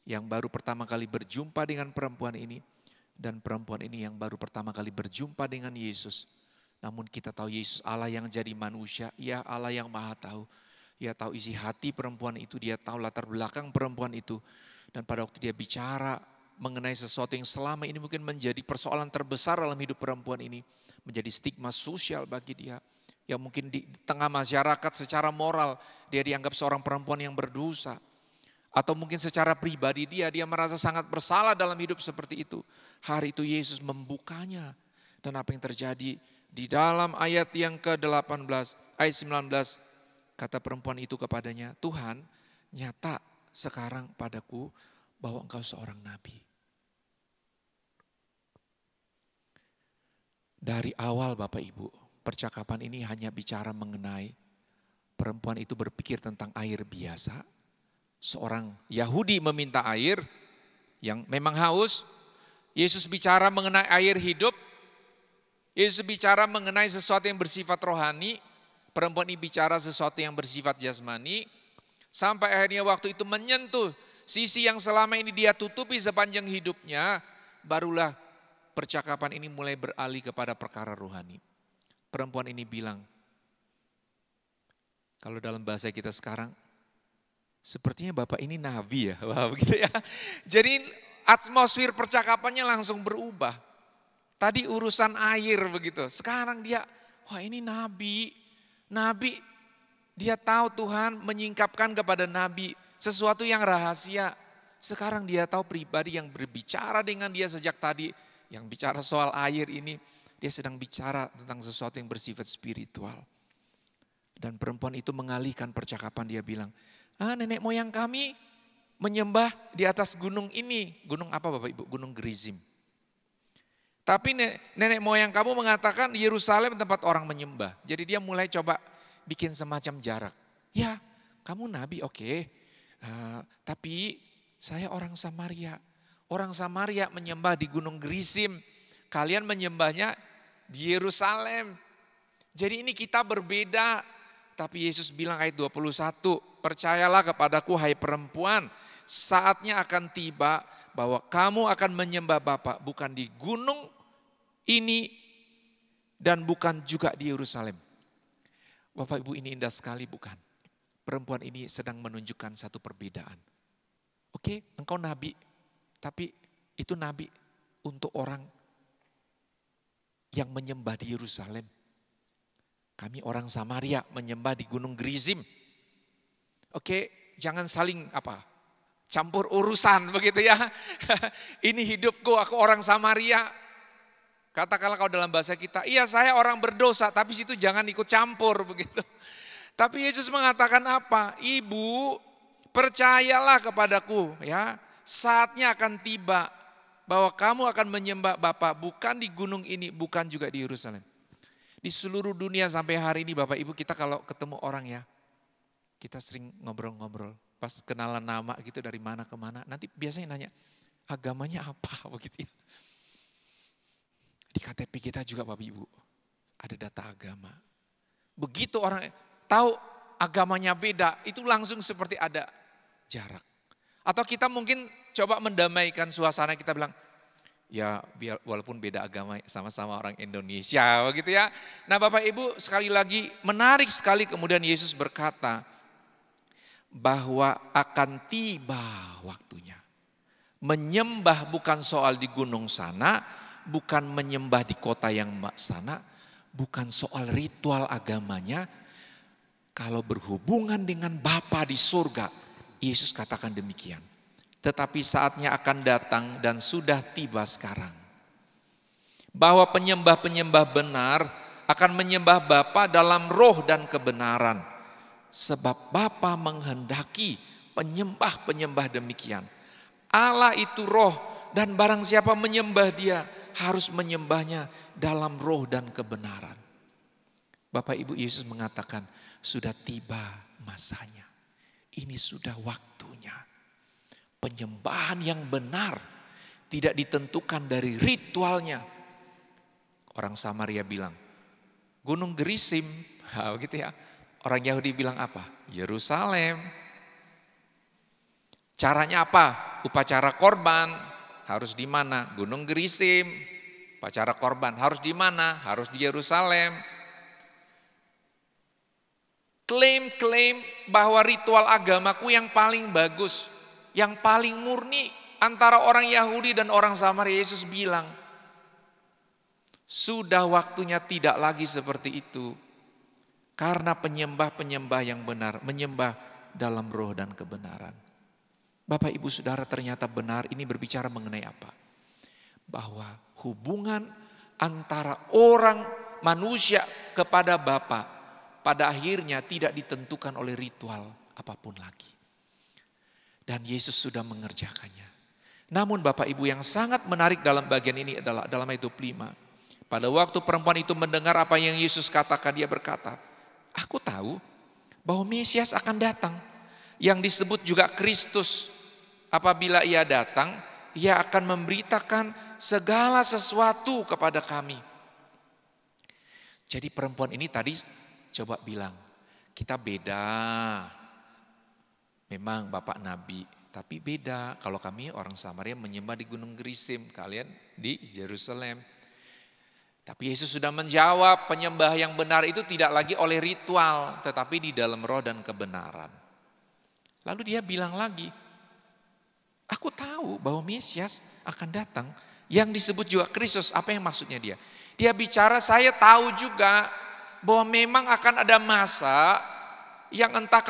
yang baru pertama kali berjumpa dengan perempuan ini. Dan perempuan ini yang baru pertama kali berjumpa dengan Yesus. Namun kita tahu Yesus Allah yang jadi manusia, ya Allah yang maha tahu. Dia tahu isi hati perempuan itu, dia tahu latar belakang perempuan itu. Dan pada waktu dia bicara mengenai sesuatu yang selama ini mungkin menjadi persoalan terbesar dalam hidup perempuan ini. Menjadi stigma sosial bagi dia. Yang mungkin di tengah masyarakat secara moral dia dianggap seorang perempuan yang berdosa. Atau mungkin secara pribadi dia merasa sangat bersalah dalam hidup seperti itu. Hari itu Yesus membukanya. Dan apa yang terjadi di dalam ayat yang ke-18, ayat 19, kata perempuan itu kepadanya, Tuhan nyata sekarang padaku bahwa engkau seorang nabi. Dari awal Bapak Ibu, percakapan ini hanya bicara mengenai perempuan itu berpikir tentang air biasa. Seorang Yahudi meminta air yang memang haus. Yesus bicara mengenai air hidup. Yesus bicara mengenai sesuatu yang bersifat rohani. Perempuan ini bicara sesuatu yang bersifat jasmani. Sampai akhirnya waktu itu menyentuh sisi yang selama ini dia tutupi sepanjang hidupnya. Barulah percakapan ini mulai beralih kepada perkara rohani. Perempuan ini bilang, kalau dalam bahasa kita sekarang, sepertinya Bapak ini nabi ya. Wah, begitu ya. Jadi atmosfer percakapannya langsung berubah. Tadi urusan air begitu. Sekarang dia, wah ini nabi. Nabi, dia tahu Tuhan menyingkapkan kepada nabi sesuatu yang rahasia. Sekarang dia tahu pribadi yang berbicara dengan dia sejak tadi. Yang bicara soal air ini, dia sedang bicara tentang sesuatu yang bersifat spiritual. Dan perempuan itu mengalihkan percakapan, dia bilang, Nenek moyang kami menyembah di atas gunung ini. Gunung apa Bapak Ibu? Gunung Gerizim. Tapi nenek moyang kamu mengatakan Yerusalem tempat orang menyembah. Jadi dia mulai coba bikin semacam jarak. Ya, kamu nabi oke. Tapi saya orang Samaria. Orang Samaria menyembah di Gunung Gerizim. Kalian menyembahnya di Yerusalem. Jadi ini kita berbeda. Tapi Yesus bilang ayat 21, percayalah kepadaku hai perempuan, saatnya akan tiba bahwa kamu akan menyembah Bapa bukan di gunung ini dan bukan juga di Yerusalem. Bapak Ibu, ini indah sekali bukan? Perempuan ini sedang menunjukkan satu perbedaan. Oke, engkau nabi, tapi itu nabi untuk orang yang menyembah di Yerusalem. Kami orang Samaria menyembah di Gunung Gerizim. Oke, jangan saling campur urusan begitu ya. Ini hidupku, aku orang Samaria. Katakanlah kalau dalam bahasa kita, iya saya orang berdosa, tapi situ jangan ikut campur begitu. Tapi Yesus mengatakan apa? Ibu, percayalah kepadaku ya. Saatnya akan tiba bahwa kamu akan menyembah Bapa bukan di gunung ini, bukan juga di Yerusalem. Di seluruh dunia sampai hari ini Bapak Ibu, kita kalau ketemu orang ya, kita sering ngobrol-ngobrol. Pas kenalan nama gitu dari mana ke mana, nanti biasanya nanya agamanya apa begitu ya. Di KTP kita juga Bapak Ibu ada data agama. Begitu orang tahu agamanya beda, itu langsung seperti ada jarak. Atau kita mungkin coba mendamaikan suasana, kita bilang, ya biar walaupun beda agama sama-sama orang Indonesia begitu ya. Nah Bapak Ibu sekali lagi menarik sekali kemudian Yesus berkata bahwa akan tiba waktunya. Menyembah bukan soal di gunung sana, bukan menyembah di kota yang sana, bukan soal ritual agamanya. Kalau berhubungan dengan Bapa di surga, Yesus katakan demikian. Tetapi saatnya akan datang dan sudah tiba sekarang. Bahwa penyembah-penyembah benar akan menyembah Bapa dalam roh dan kebenaran. Sebab Bapa menghendaki penyembah-penyembah demikian. Allah itu roh dan barang siapa menyembah dia harus menyembahnya dalam roh dan kebenaran. Bapak Ibu, Yesus mengatakan sudah tiba masanya. Ini sudah waktunya. Penyembahan yang benar tidak ditentukan dari ritualnya. Orang Samaria bilang, Gunung Gerizim, begitu ya. Orang Yahudi bilang apa? Yerusalem. Caranya apa? Upacara korban harus di mana? Gunung Gerizim. Upacara korban harus di mana? Harus di Yerusalem. Klaim-klaim bahwa ritual agamaku yang paling bagus, yang paling murni antara orang Yahudi dan orang Samaria. Yesus bilang, sudah waktunya tidak lagi seperti itu. Karena penyembah-penyembah yang benar, menyembah dalam roh dan kebenaran. Bapak Ibu Saudara, ternyata benar ini berbicara mengenai apa? Bahwa hubungan antara orang manusia kepada Bapa pada akhirnya tidak ditentukan oleh ritual apapun lagi. Dan Yesus sudah mengerjakannya. Namun Bapak Ibu, yang sangat menarik dalam bagian ini adalah dalam ayat 25. Pada waktu perempuan itu mendengar apa yang Yesus katakan, dia berkata, aku tahu bahwa Mesias akan datang, yang disebut juga Kristus. Apabila ia datang, ia akan memberitakan segala sesuatu kepada kami. Jadi perempuan ini tadi coba bilang, kita beda. Memang Bapak Nabi, tapi beda. Kalau kami orang Samaria menyembah di Gunung Gerizim, kalian di Yerusalem. Tapi Yesus sudah menjawab, penyembah yang benar itu tidak lagi oleh ritual, tetapi di dalam roh dan kebenaran. Lalu dia bilang lagi, aku tahu bahwa Mesias akan datang, yang disebut juga Kristus. Apa yang maksudnya dia? Dia bicara, saya tahu juga bahwa memang akan ada masa yang entah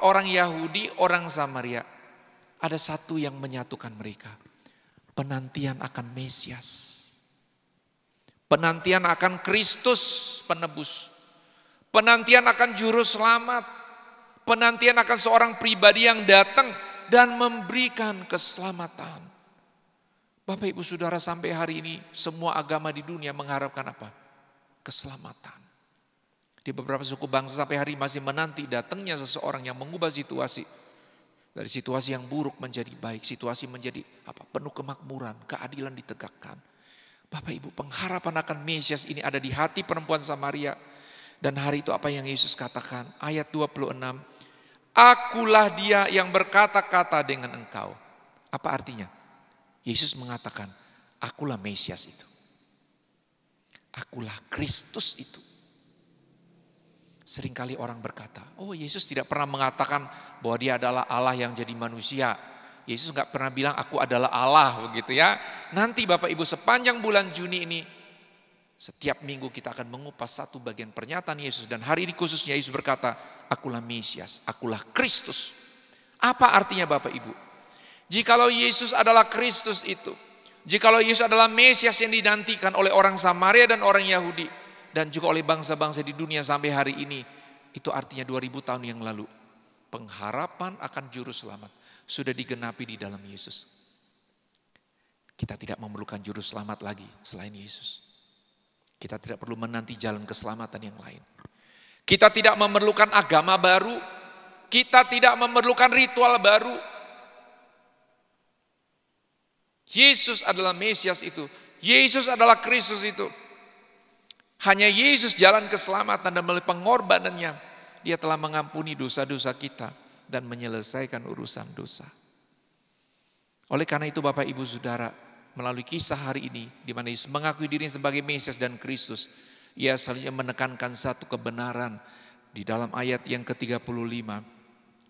orang Yahudi, orang Samaria. Ada satu yang menyatukan mereka. Penantian akan Mesias. Penantian akan Kristus penebus. Penantian akan juru selamat. Penantian akan seorang pribadi yang datang dan memberikan keselamatan. Bapak Ibu Saudara, sampai hari ini semua agama di dunia mengharapkan apa? Keselamatan. Di beberapa suku bangsa sampai hari masih menanti datangnya seseorang yang mengubah situasi. Dari situasi yang buruk menjadi baik, situasi menjadi penuh kemakmuran, keadilan ditegakkan. Bapak Ibu, pengharapan akan Mesias ini ada di hati perempuan Samaria. Dan hari itu apa yang Yesus katakan? Ayat 26, akulah dia yang berkata-kata dengan engkau. Apa artinya? Yesus mengatakan, akulah Mesias itu. Akulah Kristus itu. Seringkali orang berkata, oh Yesus tidak pernah mengatakan bahwa dia adalah Allah yang jadi manusia. Yesus nggak pernah bilang aku adalah Allah begitu ya. Nanti Bapak Ibu sepanjang bulan Juni ini, setiap minggu kita akan mengupas satu bagian pernyataan Yesus. Dan hari ini khususnya Yesus berkata, akulah Mesias, akulah Kristus. Apa artinya Bapak Ibu? Jikalau Yesus adalah Kristus itu, jikalau Yesus adalah Mesias yang dinantikan oleh orang Samaria dan orang Yahudi, dan juga oleh bangsa-bangsa di dunia sampai hari ini, itu artinya 2000 tahun yang lalu, pengharapan akan juru selamat sudah digenapi di dalam Yesus. Kita tidak memerlukan juru selamat lagi selain Yesus. Kita tidak perlu menanti jalan keselamatan yang lain. Kita tidak memerlukan agama baru. Kita tidak memerlukan ritual baru. Yesus adalah Mesias itu. Yesus adalah Kristus itu. Hanya Yesus jalan keselamatan dan melalui pengorbanannya, dia telah mengampuni dosa-dosa kita dan menyelesaikan urusan dosa. Oleh karena itu Bapak Ibu Saudara, melalui kisah hari ini, di mana Yesus mengakui dirinya sebagai Mesias dan Kristus, ia selanjutnya menekankan satu kebenaran di dalam ayat yang ke-35.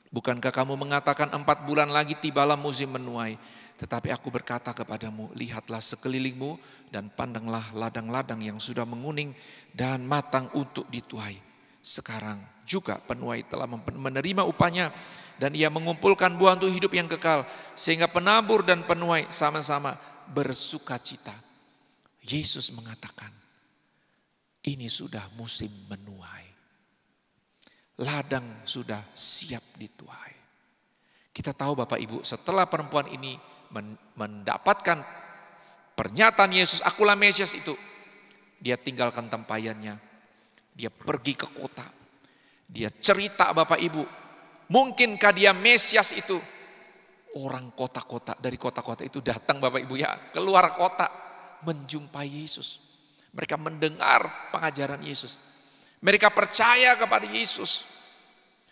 Bukankah kamu mengatakan 4 bulan lagi tibalah musim menuai, tetapi aku berkata kepadamu, lihatlah sekelilingmu dan pandanglah ladang-ladang yang sudah menguning dan matang untuk dituai. Sekarang juga penuai telah menerima upahnya dan ia mengumpulkan buah untuk hidup yang kekal, sehingga penabur dan penuai sama-sama bersukacita. Yesus mengatakan, ini sudah musim menuai. Ladang sudah siap dituai. Kita tahu Bapak Ibu, setelah perempuan ini mendapatkan pernyataan Yesus, akulah Mesias itu, dia tinggalkan tempayannya. Dia pergi ke kota. Dia cerita Bapak Ibu, mungkinkah dia Mesias itu? Orang kota-kota, dari kota-kota itu datang Bapak Ibu ya, keluar kota menjumpai Yesus. Mereka mendengar pengajaran Yesus. Mereka percaya kepada Yesus.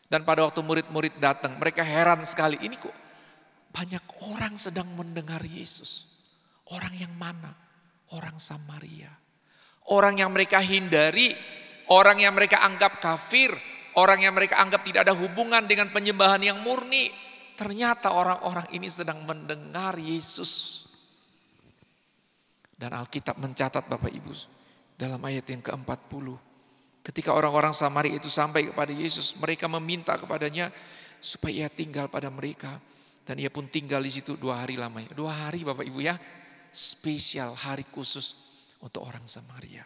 Dan pada waktu murid-murid datang, mereka heran sekali, ini kok banyak orang sedang mendengar Yesus. Orang yang mana? Orang Samaria. Orang yang mereka hindari, orang yang mereka anggap kafir, orang yang mereka anggap tidak ada hubungan dengan penyembahan yang murni. Ternyata orang-orang ini sedang mendengar Yesus. Dan Alkitab mencatat Bapak Ibu, dalam ayat yang ke-40. Ketika orang-orang Samaria itu sampai kepada Yesus, mereka meminta kepadanya supaya ia tinggal pada mereka. Dan ia pun tinggal di situ 2 hari lamanya. 2 hari Bapak Ibu ya, spesial hari khusus untuk orang Samaria.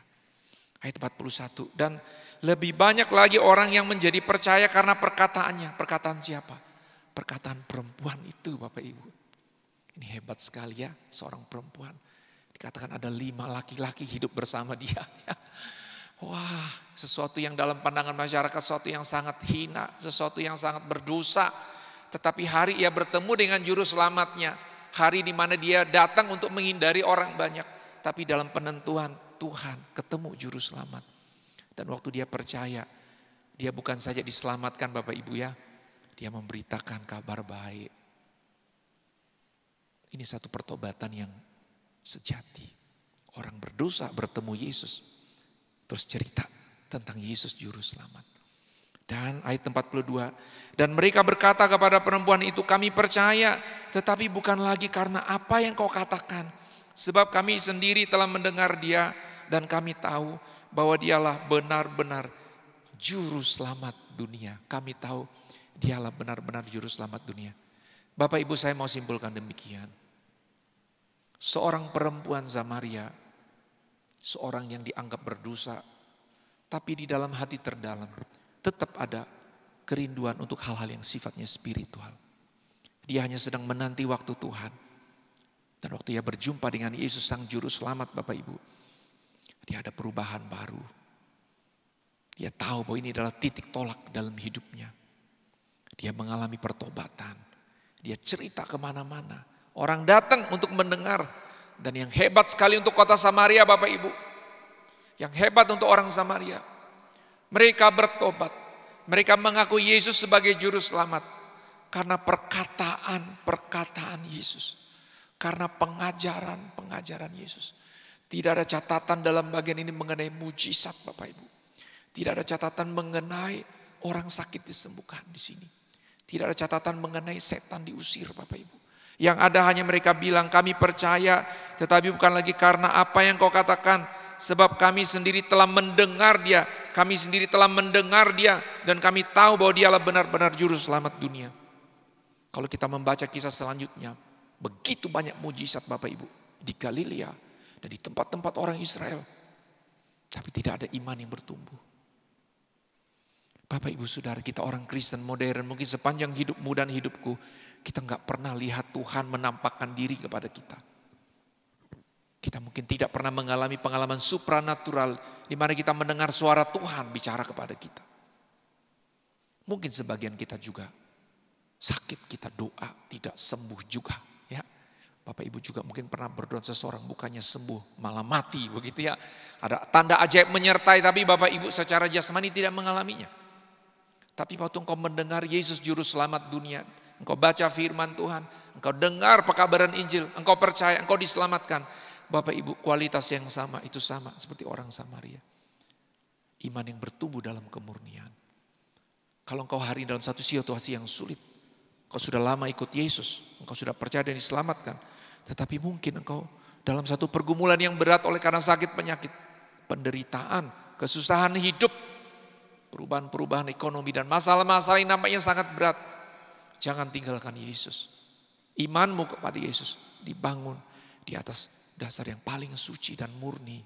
Ayat 41, dan lebih banyak lagi orang yang menjadi percaya karena perkataannya. Perkataan siapa? Perkataan perempuan itu Bapak Ibu. Ini hebat sekali ya, seorang perempuan. Dikatakan ada 5 laki-laki hidup bersama dia. Wah, sesuatu yang dalam pandangan masyarakat, sesuatu yang sangat hina, sesuatu yang sangat berdosa. Tetapi hari ia bertemu dengan juru selamatnya. Hari di mana dia datang untuk menghindari orang banyak. Tapi dalam penentuan Tuhan ketemu juru selamat. Dan waktu dia percaya, dia bukan saja diselamatkan Bapak Ibu ya. Dia memberitakan kabar baik. Ini satu pertobatan yang sejati. Orang berdosa bertemu Yesus. Terus cerita tentang Yesus juru selamat. Dan ayat 42. Dan mereka berkata kepada perempuan itu, kami percaya tetapi bukan lagi karena apa yang kau katakan. Sebab kami sendiri telah mendengar dia dan kami tahu bahwa dialah benar-benar juru selamat dunia. Kami tahu dialah benar-benar juru selamat dunia. Bapak Ibu, saya mau simpulkan demikian. Seorang perempuan Samaria, seorang yang dianggap berdosa, tapi di dalam hati terdalam tetap ada kerinduan untuk hal-hal yang sifatnya spiritual. Dia hanya sedang menanti waktu Tuhan. Dan waktu ia berjumpa dengan Yesus Sang Juru Selamat Bapak Ibu, dia ada perubahan baru. Dia tahu bahwa ini adalah titik tolak dalam hidupnya. Dia mengalami pertobatan. Dia cerita kemana-mana. Orang datang untuk mendengar. Dan yang hebat sekali untuk kota Samaria Bapak Ibu, yang hebat untuk orang Samaria, mereka bertobat. Mereka mengaku Yesus sebagai Juru Selamat. Karena perkataan Yesus. Karena pengajaran Yesus. Tidak ada catatan dalam bagian ini mengenai mujizat Bapak Ibu. Tidak ada catatan mengenai orang sakit disembuhkan di sini. Tidak ada catatan mengenai setan diusir Bapak Ibu. Yang ada hanya mereka bilang, kami percaya, tetapi bukan lagi karena apa yang kau katakan. Sebab kami sendiri telah mendengar dia. Kami sendiri telah mendengar dia. Dan kami tahu bahwa dialah benar-benar Juru Selamat dunia. Kalau kita membaca kisah selanjutnya, begitu banyak mujizat Bapak Ibu. Di Galilea dan di tempat-tempat orang Israel. Tapi tidak ada iman yang bertumbuh. Bapak Ibu Saudara, kita orang Kristen modern, mungkin sepanjang hidupmu dan hidupku, kita nggak pernah lihat Tuhan menampakkan diri kepada kita. Kita mungkin tidak pernah mengalami pengalaman supranatural di mana kita mendengar suara Tuhan bicara kepada kita. Mungkin sebagian kita juga sakit, kita doa tidak sembuh juga, ya. Bapak Ibu juga mungkin pernah berdoa seseorang bukannya sembuh, malah mati begitu ya. Ada tanda ajaib menyertai tapi Bapak Ibu secara jasmani tidak mengalaminya. Tapi waktu engkau mendengar Yesus Juru Selamat dunia, engkau baca firman Tuhan, engkau dengar pekabaran Injil, engkau percaya, engkau diselamatkan. Bapak Ibu, kualitas yang sama itu sama seperti orang Samaria. Iman yang bertumbuh dalam kemurnian. Kalau engkau hari dalam satu situasi yang sulit, engkau sudah lama ikut Yesus, engkau sudah percaya dan diselamatkan. Tetapi mungkin engkau dalam satu pergumulan yang berat oleh karena sakit penyakit, penderitaan, kesusahan hidup, perubahan-perubahan ekonomi dan masalah-masalah yang nampaknya sangat berat. Jangan tinggalkan Yesus. Imanmu kepada Yesus dibangun di atas dasar yang paling suci dan murni.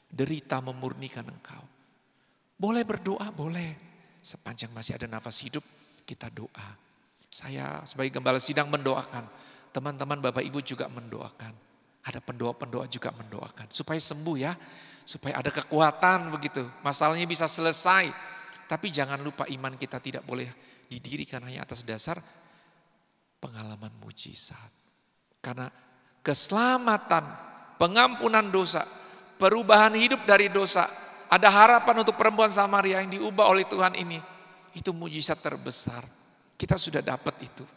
Derita memurnikan engkau. Boleh berdoa, boleh. Sepanjang masih ada nafas hidup, kita doa. Saya sebagai gembala sidang mendoakan. Teman-teman Bapak Ibu juga mendoakan. Ada pendoa-pendoa juga mendoakan. Supaya sembuh ya. Supaya ada kekuatan begitu. Masalahnya bisa selesai. Tapi jangan lupa iman kita tidak boleh didirikan hanya atas dasar pengalaman mujizat. Karena keselamatan, pengampunan dosa, perubahan hidup dari dosa. Ada harapan untuk perempuan Samaria yang diubah oleh Tuhan ini. Itu mujizat terbesar. Kita sudah dapat itu.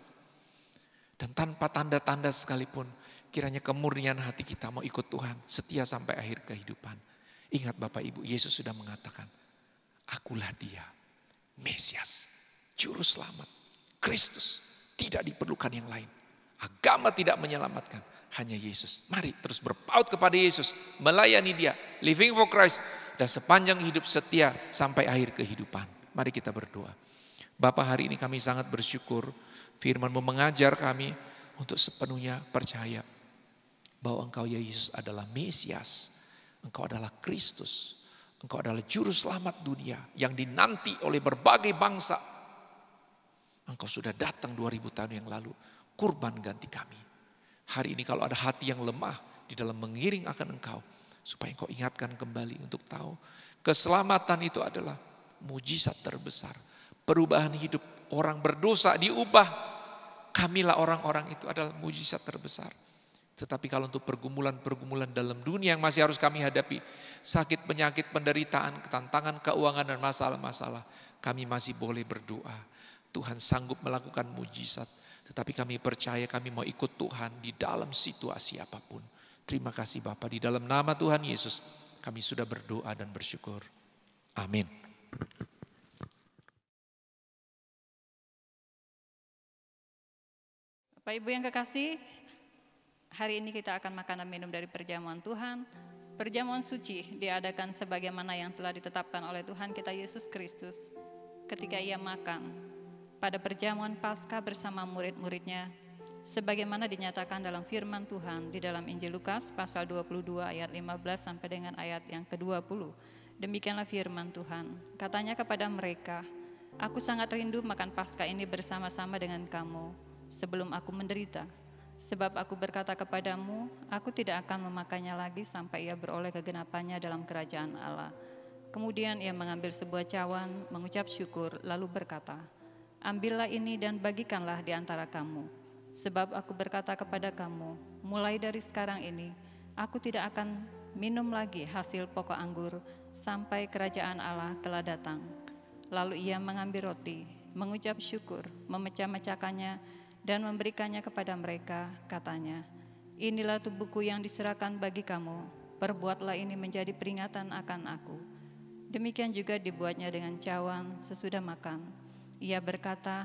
Dan tanpa tanda-tanda sekalipun, kiranya kemurnian hati kita mau ikut Tuhan, setia sampai akhir kehidupan. Ingat Bapak Ibu, Yesus sudah mengatakan, akulah dia, Mesias, Juru Selamat, Kristus. Tidak diperlukan yang lain. Agama tidak menyelamatkan, hanya Yesus. Mari terus berpaut kepada Yesus, melayani dia, living for Christ. Dan sepanjang hidup setia sampai akhir kehidupan. Mari kita berdoa. Bapa, hari ini kami sangat bersyukur firman-Mu mengajar kami untuk sepenuhnya percaya bahwa Engkau ya Yesus adalah Mesias. Engkau adalah Kristus. Engkau adalah Juru Selamat dunia yang dinanti oleh berbagai bangsa. Engkau sudah datang 2000 tahun yang lalu, kurban ganti kami. Hari ini kalau ada hati yang lemah di dalam mengiring akan Engkau, supaya Engkau ingatkan kembali untuk tahu keselamatan itu adalah mujizat terbesar. Perubahan hidup orang berdosa diubah. Kamilah orang-orang itu adalah mujizat terbesar. Tetapi kalau untuk pergumulan-pergumulan dalam dunia yang masih harus kami hadapi, sakit, penyakit, penderitaan, ketantangan, keuangan dan masalah-masalah, kami masih boleh berdoa. Tuhan sanggup melakukan mujizat. Tetapi kami percaya kami mau ikut Tuhan di dalam situasi apapun. Terima kasih Bapa, di dalam nama Tuhan Yesus kami sudah berdoa dan bersyukur. Amin. Bapak Ibu yang kekasih, hari ini kita akan makan dan minum dari perjamuan Tuhan. Perjamuan suci diadakan sebagaimana yang telah ditetapkan oleh Tuhan kita Yesus Kristus ketika ia makan pada perjamuan Paskah bersama murid-muridnya, sebagaimana dinyatakan dalam firman Tuhan di dalam Injil Lukas pasal 22 ayat 15 sampai dengan ayat yang ke-20. Demikianlah firman Tuhan. Katanya kepada mereka, Aku sangat rindu makan Paskah ini bersama-sama dengan kamu sebelum aku menderita. Sebab aku berkata kepadamu, aku tidak akan memakannya lagi sampai ia beroleh kegenapannya dalam kerajaan Allah. Kemudian ia mengambil sebuah cawan, mengucap syukur, lalu berkata, ambillah ini dan bagikanlah di antara kamu. Sebab aku berkata kepada kamu, mulai dari sekarang ini, aku tidak akan minum lagi hasil pokok anggur sampai kerajaan Allah telah datang. Lalu ia mengambil roti, mengucap syukur, memecah-mecahkannya, dan memberikannya kepada mereka, katanya, inilah tubuhku yang diserahkan bagi kamu, perbuatlah ini menjadi peringatan akan aku. Demikian juga dibuatnya dengan cawan sesudah makan. Ia berkata,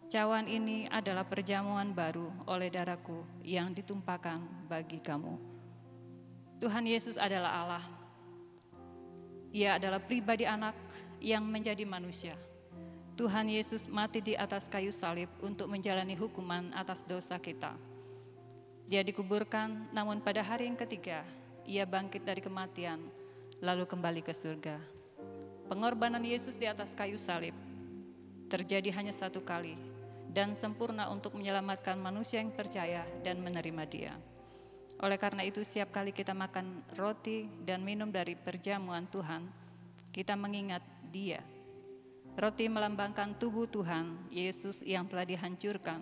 cawan ini adalah perjamuan baru oleh darahku yang ditumpahkan bagi kamu. Tuhan Yesus adalah Allah. Ia adalah pribadi anak yang menjadi manusia. Tuhan Yesus mati di atas kayu salib untuk menjalani hukuman atas dosa kita. Dia dikuburkan, namun pada hari yang ketiga, ia bangkit dari kematian, lalu kembali ke surga. Pengorbanan Yesus di atas kayu salib terjadi hanya satu kali, dan sempurna untuk menyelamatkan manusia yang percaya dan menerima Dia. Oleh karena itu, setiap kali kita makan roti dan minum dari perjamuan Tuhan, kita mengingat Dia. Roti melambangkan tubuh Tuhan Yesus yang telah dihancurkan,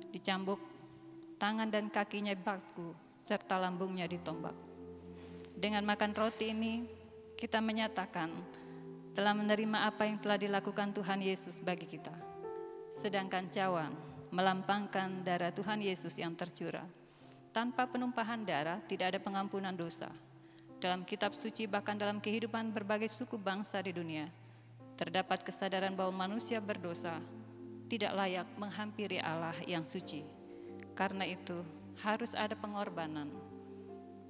dicambuk, tangan dan kakinya dibatu, serta lambungnya ditombak. Dengan makan roti ini, kita menyatakan telah menerima apa yang telah dilakukan Tuhan Yesus bagi kita. Sedangkan cawan melambangkan darah Tuhan Yesus yang tercurah. Tanpa penumpahan darah tidak ada pengampunan dosa. Dalam kitab suci, bahkan dalam kehidupan berbagai suku bangsa di dunia, terdapat kesadaran bahwa manusia berdosa tidak layak menghampiri Allah yang suci. Karena itu harus ada pengorbanan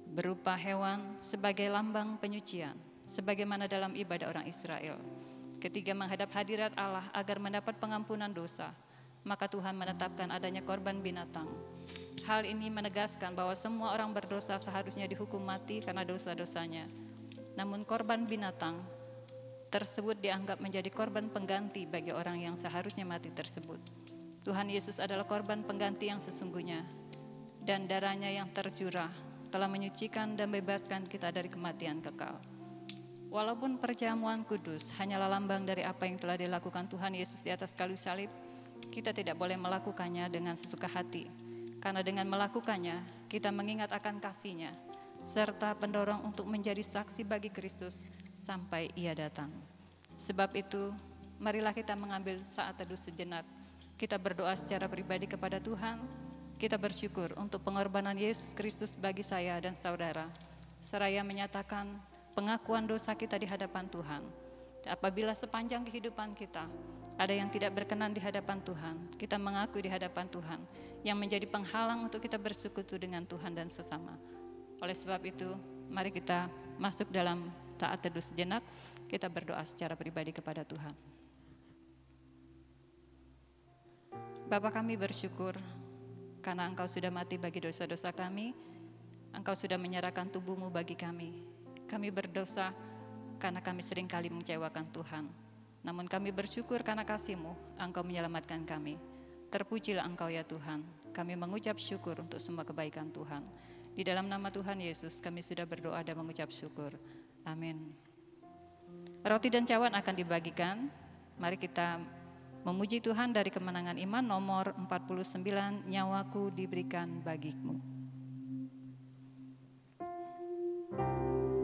berupa hewan sebagai lambang penyucian, sebagaimana dalam ibadah orang Israel. Ketika menghadap hadirat Allah agar mendapat pengampunan dosa, maka Tuhan menetapkan adanya korban binatang. Hal ini menegaskan bahwa semua orang berdosa seharusnya dihukum mati karena dosa-dosanya. Namun korban binatang tersebut dianggap menjadi korban pengganti bagi orang yang seharusnya mati tersebut. Tuhan Yesus adalah korban pengganti yang sesungguhnya, dan darahnya yang tercurah telah menyucikan dan bebaskan kita dari kematian kekal. Walaupun perjamuan kudus hanyalah lambang dari apa yang telah dilakukan Tuhan Yesus di atas kayu salib, kita tidak boleh melakukannya dengan sesuka hati, karena dengan melakukannya kita mengingat akan kasih-Nya serta pendorong untuk menjadi saksi bagi Kristus sampai Ia datang. Sebab itu, marilah kita mengambil saat teduh sejenak. Kita berdoa secara pribadi kepada Tuhan. Kita bersyukur untuk pengorbanan Yesus Kristus bagi saya dan saudara, seraya menyatakan pengakuan dosa kita di hadapan Tuhan. Apabila sepanjang kehidupan kita ada yang tidak berkenan di hadapan Tuhan, kita mengakui di hadapan Tuhan yang menjadi penghalang untuk kita bersekutu dengan Tuhan dan sesama. Oleh sebab itu, mari kita masuk dalam taat teduh sejenak, kita berdoa secara pribadi kepada Tuhan. Bapa, kami bersyukur karena Engkau sudah mati bagi dosa-dosa kami, Engkau sudah menyerahkan tubuh-Mu bagi kami. Kami berdosa karena kami seringkali mengecewakan Tuhan. Namun kami bersyukur karena kasih-Mu, Engkau menyelamatkan kami. Terpujilah Engkau ya Tuhan. Kami mengucap syukur untuk semua kebaikan Tuhan. Di dalam nama Tuhan Yesus kami sudah berdoa dan mengucap syukur. Amin. Roti dan cawan akan dibagikan. Mari kita memuji Tuhan dari Kemenangan Iman nomor 49, nyawaku diberikan bagimu. Diberikan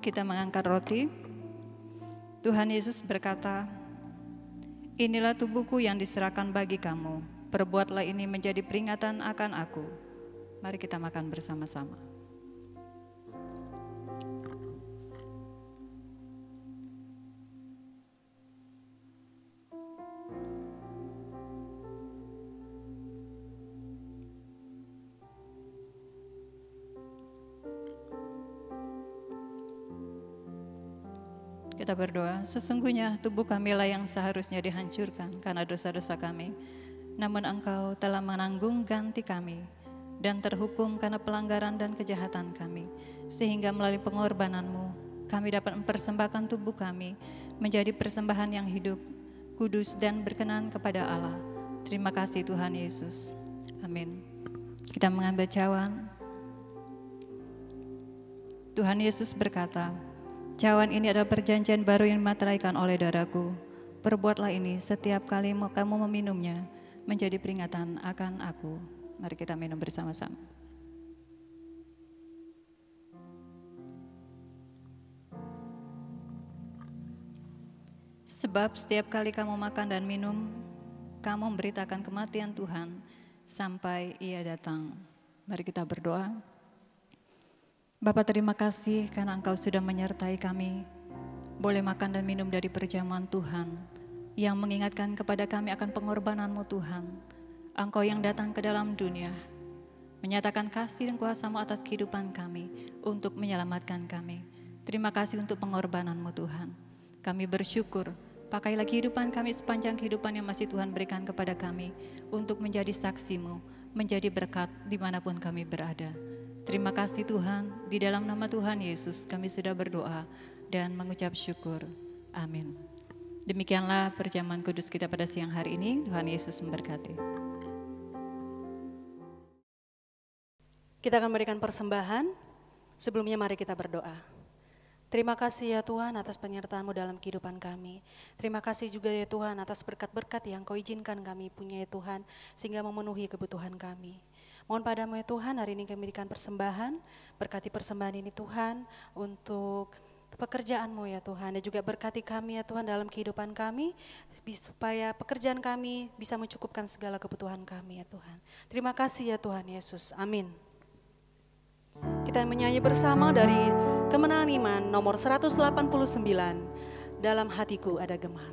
kita mengangkat roti. Tuhan Yesus berkata, "Inilah tubuhku yang diserahkan bagi kamu. Perbuatlah ini menjadi peringatan akan aku." Mari kita makan bersama-sama. Kita berdoa, sesungguhnya tubuh kamilah yang seharusnya dihancurkan karena dosa-dosa kami. Namun Engkau telah menanggung ganti kami dan terhukum karena pelanggaran dan kejahatan kami. Sehingga melalui pengorbanan-Mu, kami dapat mempersembahkan tubuh kami menjadi persembahan yang hidup, kudus dan berkenan kepada Allah. Terima kasih Tuhan Yesus. Amin. Kita mengambil cawan. Tuhan Yesus berkata, "Cawan ini adalah perjanjian baru yang dimateraikan oleh darahku. Perbuatlah ini setiap kali kamu meminumnya menjadi peringatan akan aku." Mari kita minum bersama-sama. Sebab setiap kali kamu makan dan minum, kamu memberitakan kematian Tuhan sampai Ia datang. Mari kita berdoa. Bapa, terima kasih karena Engkau sudah menyertai kami, boleh makan dan minum dari perjamuan Tuhan, yang mengingatkan kepada kami akan pengorbanan-Mu Tuhan. Engkau yang datang ke dalam dunia, menyatakan kasih dan kuasa-Mu atas kehidupan kami, untuk menyelamatkan kami. Terima kasih untuk pengorbanan-Mu Tuhan. Kami bersyukur, pakailah kehidupan kami sepanjang kehidupan yang masih Tuhan berikan kepada kami, untuk menjadi saksi-Mu, menjadi berkat dimanapun kami berada. Terima kasih Tuhan, di dalam nama Tuhan Yesus kami sudah berdoa dan mengucap syukur. Amin. Demikianlah perjamuan kudus kita pada siang hari ini. Tuhan Yesus memberkati. Kita akan memberikan persembahan. Sebelumnya mari kita berdoa. Terima kasih ya Tuhan atas penyertaan-Mu dalam kehidupan kami. Terima kasih juga ya Tuhan atas berkat-berkat yang Kau izinkan kami punya ya Tuhan, sehingga memenuhi kebutuhan kami. Mohon padamu ya Tuhan, hari ini kami berikan persembahan, berkati persembahan ini Tuhan untuk pekerjaan-Mu ya Tuhan, dan juga berkati kami ya Tuhan dalam kehidupan kami, supaya pekerjaan kami bisa mencukupkan segala kebutuhan kami ya Tuhan. Terima kasih ya Tuhan Yesus, amin. Kita menyanyi bersama dari Kemenangan Iman nomor 189, Dalam Hatiku Ada Gemar.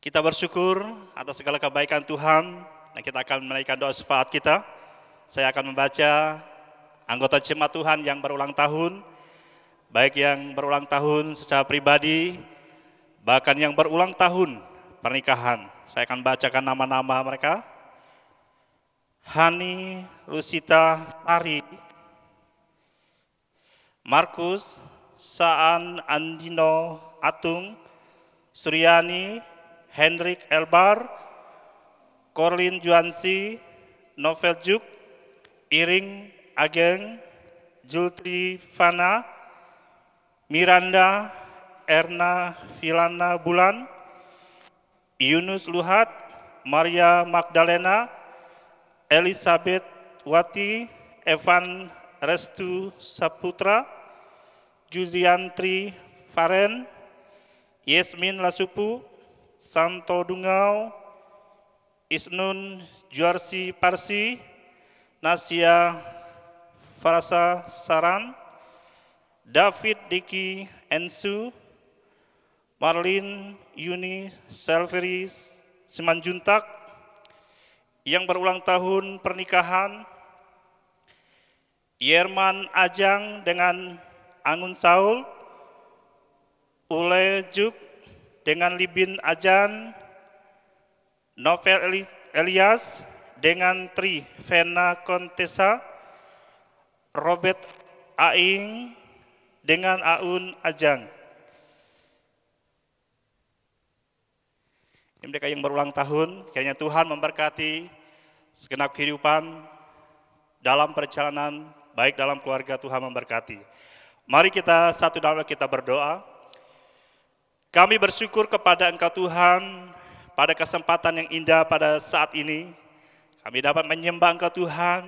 Kita bersyukur atas segala kebaikan Tuhan, dan kita akan menaikkan doa syafaat kita. Saya akan membaca anggota jemaat Tuhan yang berulang tahun, baik yang berulang tahun secara pribadi, bahkan yang berulang tahun pernikahan. Saya akan bacakan nama-nama mereka. Hani Rusita Sari, Markus Saan Andino Atung, Suryani Hendrik Elbar, Korlin Juansi, Novel Juk, Iring Ageng, Jultri Fana, Miranda Erna Filana Bulan, Yunus Luhat, Maria Magdalena, Elizabeth Wati, Evan Restu Saputra, Juliantri Faren, Yasmin Lasupu, Santo Dungau, Isnun Juarsi Parsi, Nasya Farasa Saran, David Diki Ensu, Marlin Yuni Selveris Simanjuntak, yang berulang tahun pernikahan, Yerman Ajang dengan Angun Saul, Ule Juk dengan Libin Ajan, Novel Elias dengan Tri Vena Kontesa, Robert Aing dengan Aun Ajang. Ini mereka yang berulang tahun, kiranya Tuhan memberkati segenap kehidupan dalam perjalanan, baik dalam keluarga. Tuhan memberkati. Mari kita satu dalam kita berdoa. Kami bersyukur kepada Engkau Tuhan, pada kesempatan yang indah pada saat ini, kami dapat menyembah Engkau Tuhan,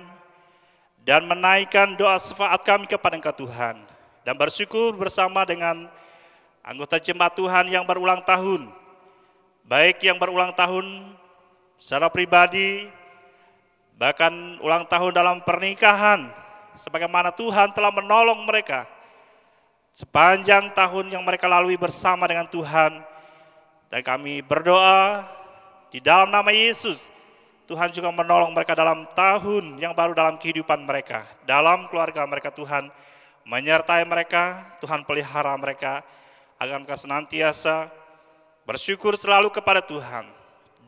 dan menaikkan doa syafaat kami kepada Engkau Tuhan. Dan bersyukur bersama dengan anggota jemaat Tuhan yang berulang tahun, baik yang berulang tahun secara pribadi, bahkan ulang tahun dalam pernikahan, sebagaimana Tuhan telah menolong mereka sepanjang tahun yang mereka lalui bersama dengan Tuhan. Dan kami berdoa di dalam nama Yesus, Tuhan juga menolong mereka dalam tahun yang baru dalam kehidupan mereka, dalam keluarga mereka. Tuhan menyertai mereka, Tuhan pelihara mereka, agar mereka senantiasa bersyukur selalu kepada Tuhan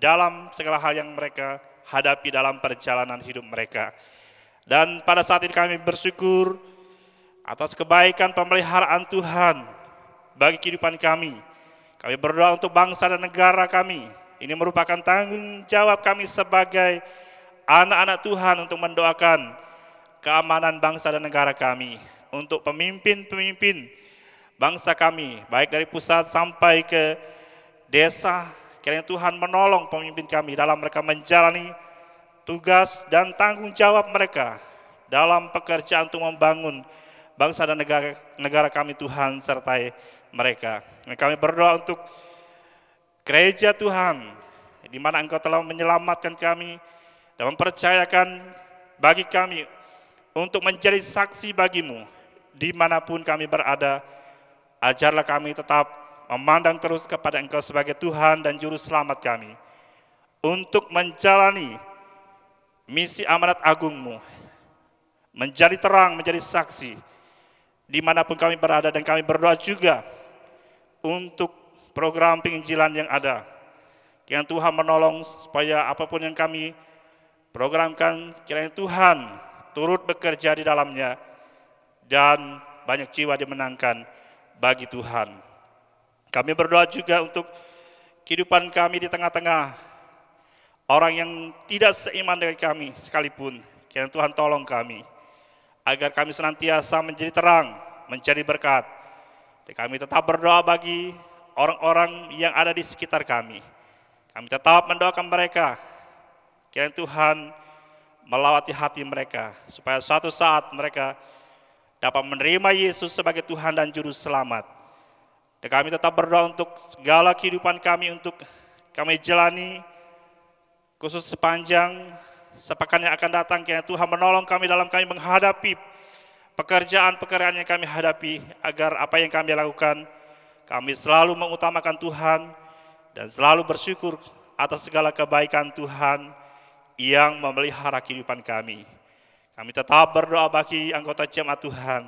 dalam segala hal yang mereka hadapi dalam perjalanan hidup mereka. Dan pada saat ini kami bersyukur atas kebaikan pemeliharaan Tuhan bagi kehidupan kami. Kami berdoa untuk bangsa dan negara kami. Ini merupakan tanggung jawab kami sebagai anak-anak Tuhan untuk mendoakan keamanan bangsa dan negara kami. Untuk pemimpin-pemimpin bangsa kami, baik dari pusat sampai ke desa, kiranya Tuhan menolong pemimpin kami dalam mereka menjalani tugas dan tanggung jawab mereka dalam pekerjaan untuk membangun bangsa dan negara kami. Tuhan sertai mereka. Kami berdoa untuk gereja Tuhan, di mana Engkau telah menyelamatkan kami dan mempercayakan bagi kami untuk menjadi saksi bagimu dimanapun kami berada. Ajarlah kami tetap memandang terus kepada Engkau sebagai Tuhan dan Juru Selamat kami, untuk menjalani misi amanat agungmu, menjadi terang, menjadi saksi, dimanapun kami berada. Dan kami berdoa juga untuk program penginjilan yang ada, kiranya Tuhan menolong supaya apapun yang kami programkan, kiranya Tuhan turut bekerja di dalamnya, dan banyak jiwa dimenangkan bagi Tuhan. Kami berdoa juga untuk kehidupan kami di tengah-tengah orang yang tidak seiman dengan kami sekalipun. Kiranya Tuhan tolong kami, agar kami senantiasa menjadi terang, menjadi berkat. Dan kami tetap berdoa bagi orang-orang yang ada di sekitar kami. Kami tetap mendoakan mereka, kiranya Tuhan melawati hati mereka, supaya suatu saat mereka dapat menerima Yesus sebagai Tuhan dan Juru Selamat. Dan kami tetap berdoa untuk segala kehidupan kami, untuk kami jalani, khusus sepanjang sepekan yang akan datang. Kiranya Tuhan menolong kami dalam kami menghadapi pekerjaan-pekerjaan yang kami hadapi, agar apa yang kami lakukan, kami selalu mengutamakan Tuhan dan selalu bersyukur atas segala kebaikan Tuhan yang memelihara kehidupan kami. Kami tetap berdoa bagi anggota jemaat Tuhan,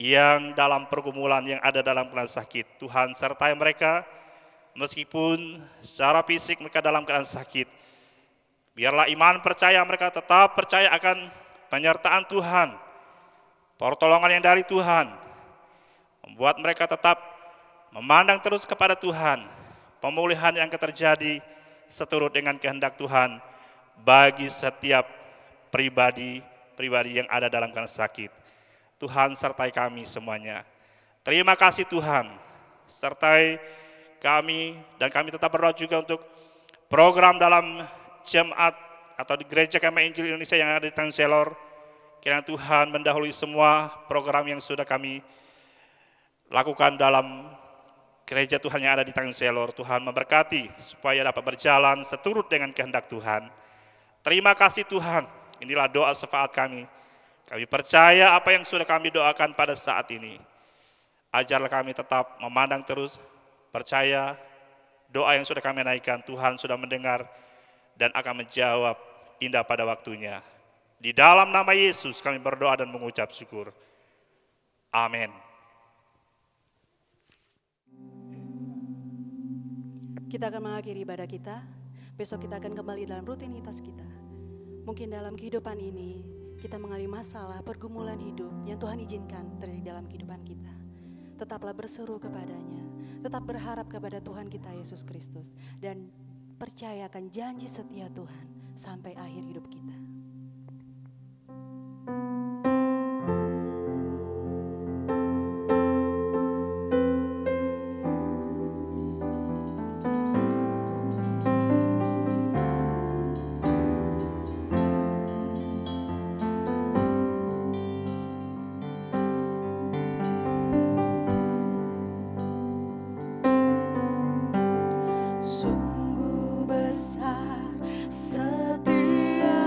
yang dalam pergumulan, yang ada dalam keadaan sakit. Tuhan sertai mereka, meskipun secara fisik mereka dalam keadaan sakit. Biarlah iman percaya mereka tetap percaya akan penyertaan Tuhan, pertolongan yang dari Tuhan, membuat mereka tetap memandang terus kepada Tuhan. Pemulihan yang terjadi seturut dengan kehendak Tuhan bagi setiap pribadi yang ada dalam keadaan sakit. Tuhan sertai kami semuanya. Terima kasih Tuhan, sertai kami, dan kami tetap berdoa juga untuk program dalam jemaat atau di Gereja Kemah Injil Indonesia yang ada di Tanjung Selor. Kiranya Tuhan mendahului semua program yang sudah kami lakukan dalam gereja Tuhan yang ada di Tanjung Selor. Tuhan memberkati supaya dapat berjalan seturut dengan kehendak Tuhan. Terima kasih Tuhan, inilah doa syafaat kami. Kami percaya apa yang sudah kami doakan pada saat ini. Ajarlah kami tetap memandang terus, percaya doa yang sudah kami naikkan, Tuhan sudah mendengar dan akan menjawab indah pada waktunya. Di dalam nama Yesus kami berdoa dan mengucap syukur. Amin. Kita akan mengakhiri ibadah kita. Besok kita akan kembali dalam rutinitas kita. Mungkin dalam kehidupan ini kita mengalami masalah, pergumulan hidup yang Tuhan izinkan terjadi dalam kehidupan kita. Tetaplah berseru kepadanya, tetap berharap kepada Tuhan kita Yesus Kristus, dan percayakan janji setia Tuhan sampai akhir hidup kita. Sungguh besar setia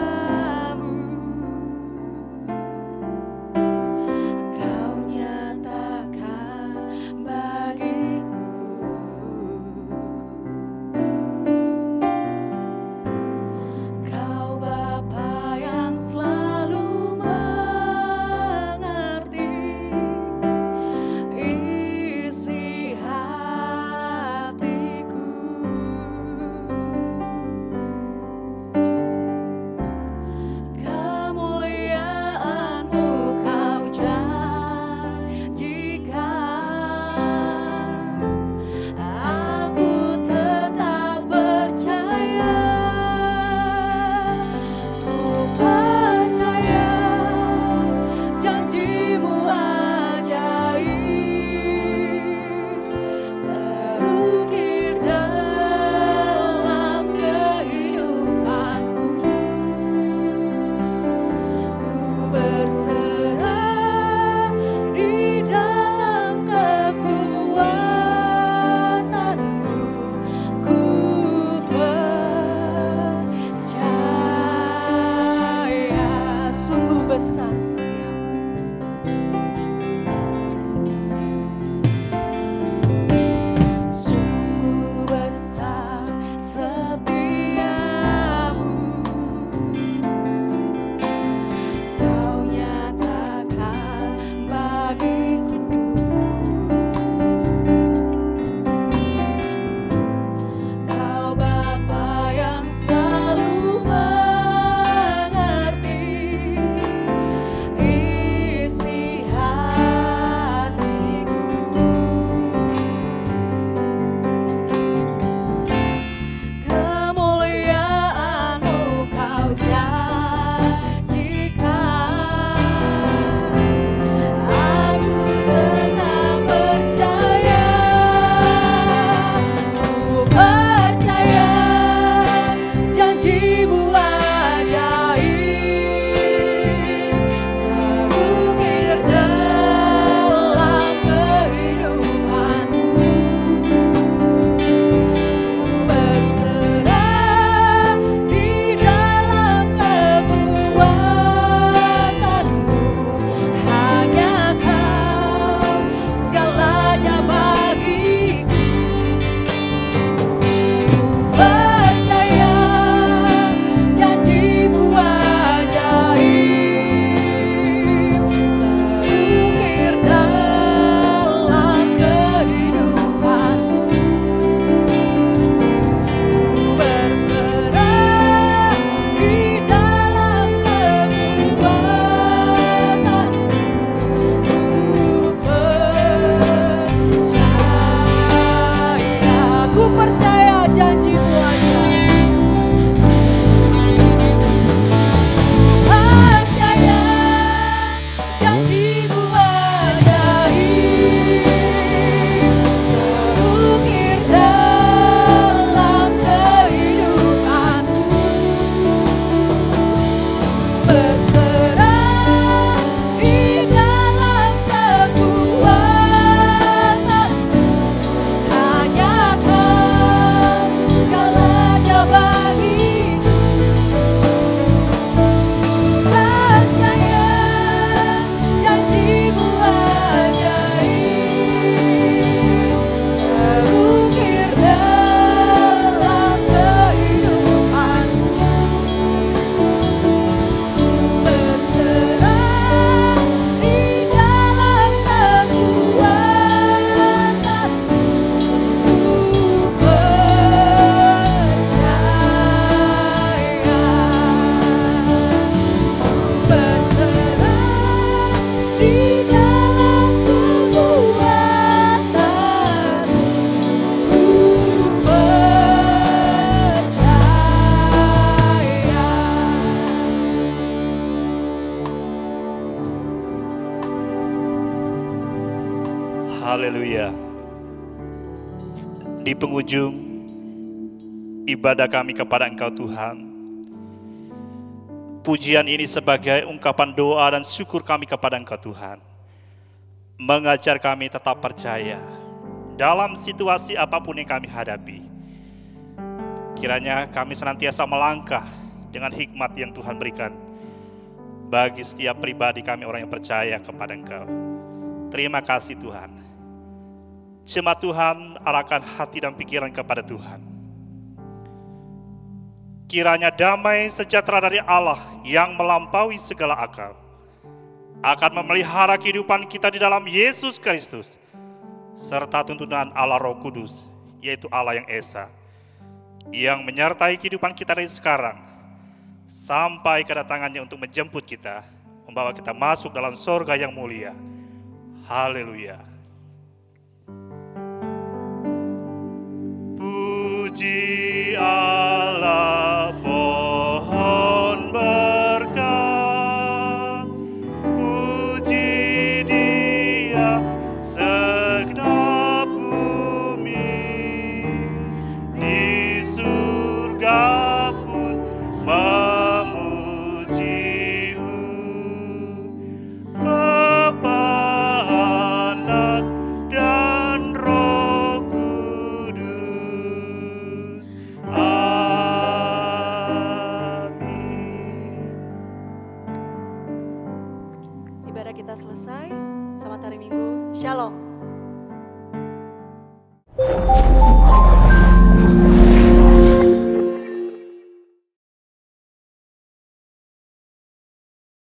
Haleluya. Di penghujung ibadah kami kepada Engkau Tuhan, pujian ini sebagai ungkapan doa dan syukur kami kepada Engkau Tuhan. Mengajar kami tetap percaya dalam situasi apapun yang kami hadapi. Kiranya kami senantiasa melangkah dengan hikmat yang Tuhan berikan bagi setiap pribadi kami orang yang percaya kepada Engkau. Terima kasih Tuhan. Jemaat Tuhan, arahkan hati dan pikiran kepada Tuhan. Kiranya damai sejahtera dari Allah yang melampaui segala akal akan memelihara kehidupan kita di dalam Yesus Kristus, serta tuntunan Allah Roh Kudus, yaitu Allah yang Esa, yang menyertai kehidupan kita dari sekarang sampai kedatangannya untuk menjemput kita, membawa kita masuk dalam sorga yang mulia. Haleluya. Puji Allah, pohon berkat, puji Dia segenap bumi, di surga pun memuji-Mu. Bapa, Anak, dan Roh Kudus. Amin. Ibadah kita selesai. Selamat hari Minggu. Shalom.